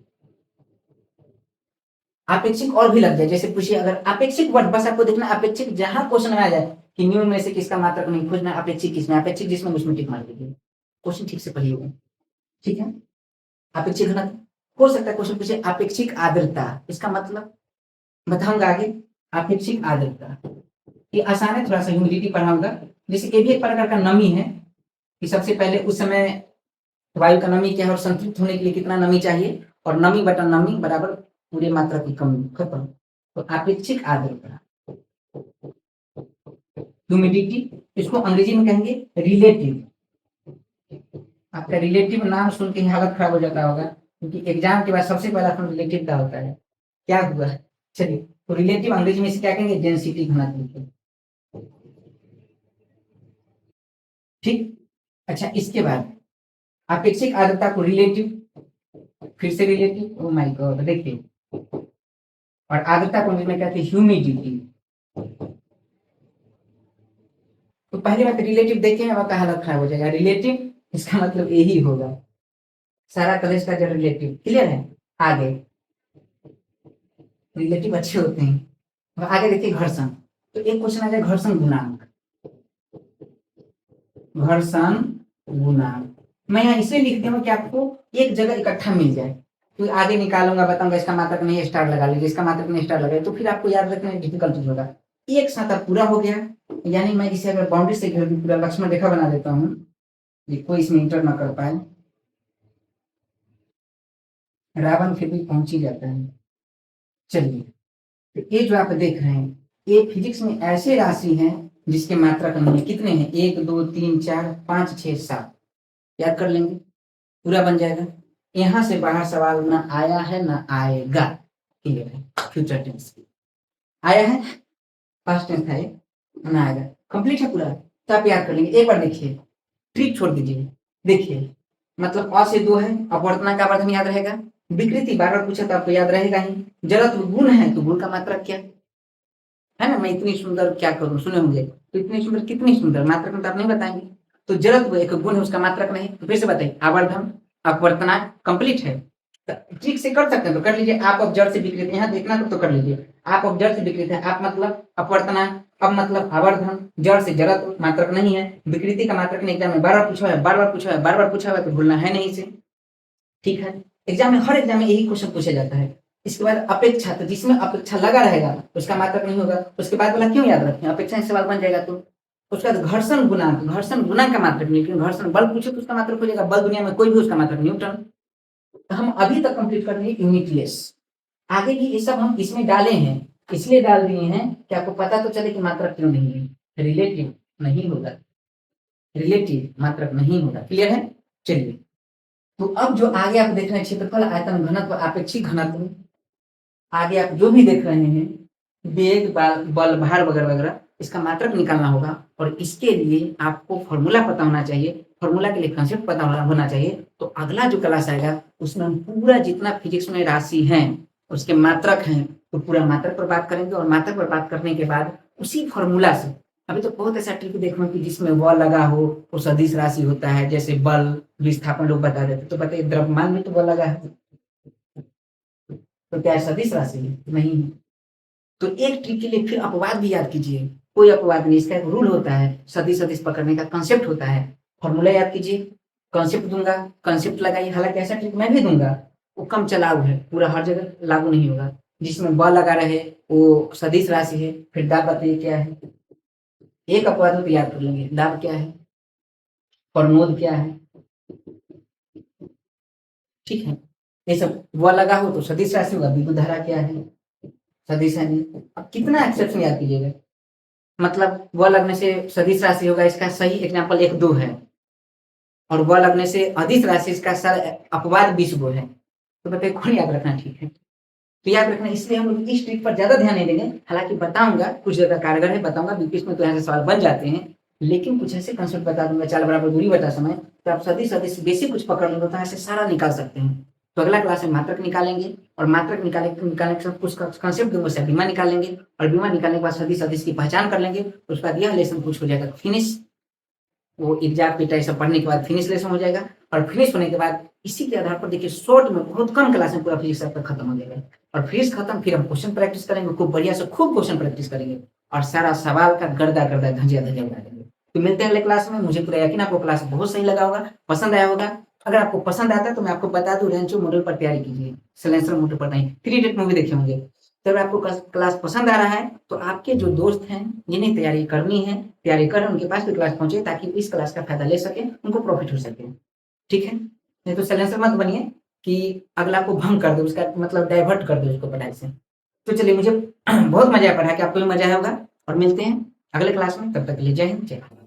A: अपेक्षिक और भी लग जाए, जैसे पूछिए अगर अपेक्षिक वर्ड, बस आपको देखना अपेक्षिक जहां क्वेश्चन में आ जाए कि न्यून में से किसका मात्रक नहीं खोजना, अपेक्षिक किसमें, अपेक्षिक जिसमें उसमें टिक मार दीजिए, क्वेश्चन ठीक से पढ़िएगा। ठीक है, अपेक्षिक घनत्व। हो सकता है क्वेश्चन पूछे अपेक्षिक आर्द्रता, इसका मतलब बताऊंगा आगे। अपेक्षिक आर्द्रता ये आसान है, थोड़ा सा ह्यूमिडिटी पढ़ाऊंगा। जैसे ये भी एक प्रकार का नमी है, कि सबसे पहले उस समय वायु का नमी क्या है और संतृप्त होने के लिए कितना नमी चाहिए, और नमी बटा नमी बराबर पूरे मात्रा की कमी, खत्म। तो अपेक्षिक आर्द्रता, ह्यूमिडिटी, इसको अंग्रेजी में कहेंगे रिलेटिव। आपका रिलेटिव नाम सुन के ही हालत खराब हो जाता होगा, क्योंकि एग्जाम के बाद सबसे पहला फॉर्म रिलेटिव का होता है। क्या हुआ? चलिए, तो रिलेटिव अंग्रेजी में इसे क्या कहेंगे? डेंसिटी घनत्व। ठीक। अच्छा, इसके बाद अपेक्षिक आर्द्रता को रिलेटिव, फिर से रिलेटिव, ओ माय गॉड, देखिए, और आर्द्रता को अंग्रेजी में कहते हैं ह्यूमिडिटी। तो पहली बात रिलेटिव देखें, अब आपका हालत खराब हो जाएगा। रिलेटिव इसका मतलब यही होगा, सारा कॉलेज का जो रिलेटिव, क्लियर है। आगे रिलेटिव अच्छे होते हैं। अब आगे देखिए घर्षण, तो एक क्वेश्चन आ जाए घर्षण गुणांक, घर्षण गुणांक। मैं यहाँ इसे लिखती हूँ कि आपको एक जगह इकट्ठा मिल जाए, तो आगे निकालूंगा, बताऊंगा इसका मात्रक नहीं, स्टार लगा लीजिए, इसका मात्रक नहीं, स्टार लगाए, तो फिर आपको याद रखने में डिफिकल्टी होगा। एक साथ अब पूरा हो गया, यानी मैं इसे अगर बाउंड्री से घेर दूं, पूरा लक्ष्मण रेखा बना देता हूँ, ये कोई इसमें इंटर ना कर पाए, रावण फिर भी पहुंच ही जाता है। चलिए, तो ये जो आप देख रहे हैं, ये फिजिक्स में ऐसे राशि हैं जिसके मात्रक नहीं है। कितने हैं? 1 2 3 4 5 6 7, याद कर लेंगे, पूरा बन जाएगा। यहाँ से बाहर सवाल ना आया है ना आएगा, क्लियर है। फ्यूचर टेंस आया है, पास्ट टेंस है, ना आएगा, कंप्लीट है पूरा, तो आप याद कर लेंगे। एक बार देखिए, ट्रिक छोड़ दीजिए, देखिए, मतलब अ से 2 है, अपवर्तनांक का वर्धन याद रहेगा, विकृति बार बार पूछा तो आपको याद रहेगा ही, जड़त्व गुण है तो गुण का मात्रक क्या है ना। मैं इतनी सुंदर क्या करूं, सुने मुझे, तो इतनी सुंदर कितनी सुंदर, मात्रक में तो आप नहीं बताएंगे। तो जड़त्व एक गुण है, उसका मात्रक नहीं, तो फिर से बताइए, आवर्धन अपवर्तनांक कंप्लीट है, ठीक से कर सकते हैं तो कर लीजिए। आप अब जड़ से विकृत, यहाँ देखना तो कर लीजिए। आप अब जड़ से विकृत है, आप मतलब अपवर्तनांक, अब मतलब आवर्धन, जड़ से जड़त्व, मात्रक नहीं है, विकृति का मात्रक नहीं, एग्जाम में बार बार पूछा है, बार बार पूछा है, बार बार पूछा है, तो भूलना है नहीं इसे। ठीक है, एग्जाम में, हर एग्जाम में यही क्वेश्चन पूछा जाता है। इसके बाद अपेक्षा, तो जिसमें अपेक्षा लगा रहेगा उसका मात्रक नहीं होगा, उसके बाद वाला क्यों याद रखें, अपेक्षा से सवाल बन जाएगा। तो उसका घर्षण गुणांक, घर्षण गुणांक का मात्रक नहीं, क्योंकि घर्षण बल पूछे तो उसका मात्रक हो जाएगा, बल दुनिया में कोई भी उसका मात्रक न्यूटन। तो हम अभी तक कंप्लीट कर लिए यूनिटलेस, आगे भी ये सब हम इसमें डाले हैं, इसलिए डाल दिए हैं कि आपको पता तो चले कि मात्रक क्यों नहीं है। रिलेटिव नहीं होगा, रिलेटिव मात्रक नहीं होगा, क्लियर है। चलिए, तो अब जो आगे आप देख रहे हैं क्षेत्रफल, आयतन, घनत्व, अपेक्षिक घनत्व, आगे आप जो भी देख रहे हैं, वेग, बल, भार वगैरह वगैरह, इसका मात्रक निकालना होगा और इसके लिए आपको फॉर्मूला पता होना चाहिए। फॉर्मूला के लिए कंसेप्ट पता होना चाहिए। तो अगला जो क्लास आएगा उसमें हम पूरा जितना फिजिक्स में राशि हैं, उसके मात्रक हैं, तो पूरा मात्रक पर बात करेंगे और मात्रक पर बात करने के बाद उसी फॉर्मूला से, अभी तो बहुत ऐसा ट्रिक देखो कि जिसमें बल लगा हो वो सदिश राशि होता है, जैसे बल, विस्थापन लोग बता देते, तो बताइए द्रव्यमान में तो बल लगा है, तो क्या सदिश राशि है? नहीं है। तो एक ट्रिक के लिए फिर अपवाद भी याद कीजिए। कोई अपवाद नहीं, इसका एक रूल होता है, सदिश सदिश पकड़ने का कंसेप्ट होता है। फॉर्मूला याद कीजिए, कंसेप्ट दूंगा, कंसेप्ट लगाइए। हालांकि ऐसा ट्रिक मैं भी दूंगा, वो कम चलाऊ है, पूरा हर जगह लागू नहीं होगा। जिसमें बल लगा रहे वो सदिश राशि है। फिर दाब बताइए क्या है? एक अपवाद में तो याद कर लेंगे, दाब क्या है, प्रनोद क्या है, ठीक है। ये सब वह लगा हो तो सदिश राशि होगा। विद्युत धारा क्या है, सदिश है नहीं। अब कितना एक्सेप्शन याद कीजिएगा, मतलब वह लगने से सदिश राशि होगा, इसका सही एग्जाम्पल 1 2 है, और वह लगने से अदिश राशि, इसका सर अपवाद 20 गो है। तो बताइए कौन याद रखना ठीक है? तो याद रखना, इसलिए हम लोग इस ट्रिक पर ज्यादा ध्यान नहीं देंगे। हालांकि बताऊंगा, कुछ ज्यादा कारगर है, बताऊंगा बीपीएस में तो यहाँ से सवाल बन जाते हैं, लेकिन कुछ ऐसे कंसेप्ट बता दूंगा, चाल बराबर दूरी बटा समय, तो आप सदिश सदिश बेसिक कुछ पकड़ लेंगे तो ऐसे सारा निकाल सकते हैं। तो अगला क्लास में मात्रक निकालेंगे और मात्रक निकालने के साथ कुछ कंसेप्ट दूंगा, उससे बीमा निकालेंगे और बीमा निकालने के बाद सदिश सदिश की पहचान कर लेंगे। तो उसके बाद यह लेसन कुछ हो जाएगा फिनिश। वो एग्जाम पिटाई सब पढ़ने के बाद फिनिश लेसन हो जाएगा। और फिनिश होने के बाद इसी के आधार पर देखिए शॉर्ट में बहुत कम क्लास में पूरा फिजिक्स आपका खत्म हो जाएगा। और फिजिक्स खत्म, फिर हम क्वेश्चन प्रैक्टिस करेंगे, खूब बढ़िया से खूब क्वेश्चन प्रैक्टिस करेंगे और सारा सवाल का गर्दा गर्दा धजिया धजिया बना देंगे। तो मिलते हैं अगले क्लास में। मुझे पूरा यकीन आपको क्लास बहुत सही लगा होगा, पसंद आया होगा। अगर आपको पसंद आता है तो मैं आपको बता दूं, रेंचो मॉडल पर तैयारी कीजिए, सिलेंसर मॉडल पर नहीं। 3 इडियट मूवी देखे होंगे। तो अगर आपको क्लास पसंद आ रहा है तो आपके जो दोस्त हैं जिन्हें तैयारी करनी है, तैयारी करें, उनके पास भी क्लास पहुंचे ताकि इस क्लास का फायदा ले सके, उनको प्रॉफिट हो सके, ठीक है। नहीं तो सिलेंसर मत बनिए कि अगला को भंग कर दे, उसका मतलब डाइवर्ट कर दे उसको पढ़ाई से। तो चलिए, मुझे बहुत मजा आया पढ़ा के, आपको भी मजा आया होगा। और मिलते हैं अगले क्लास में, तब तक के लिए जय हिंद, जय भारत।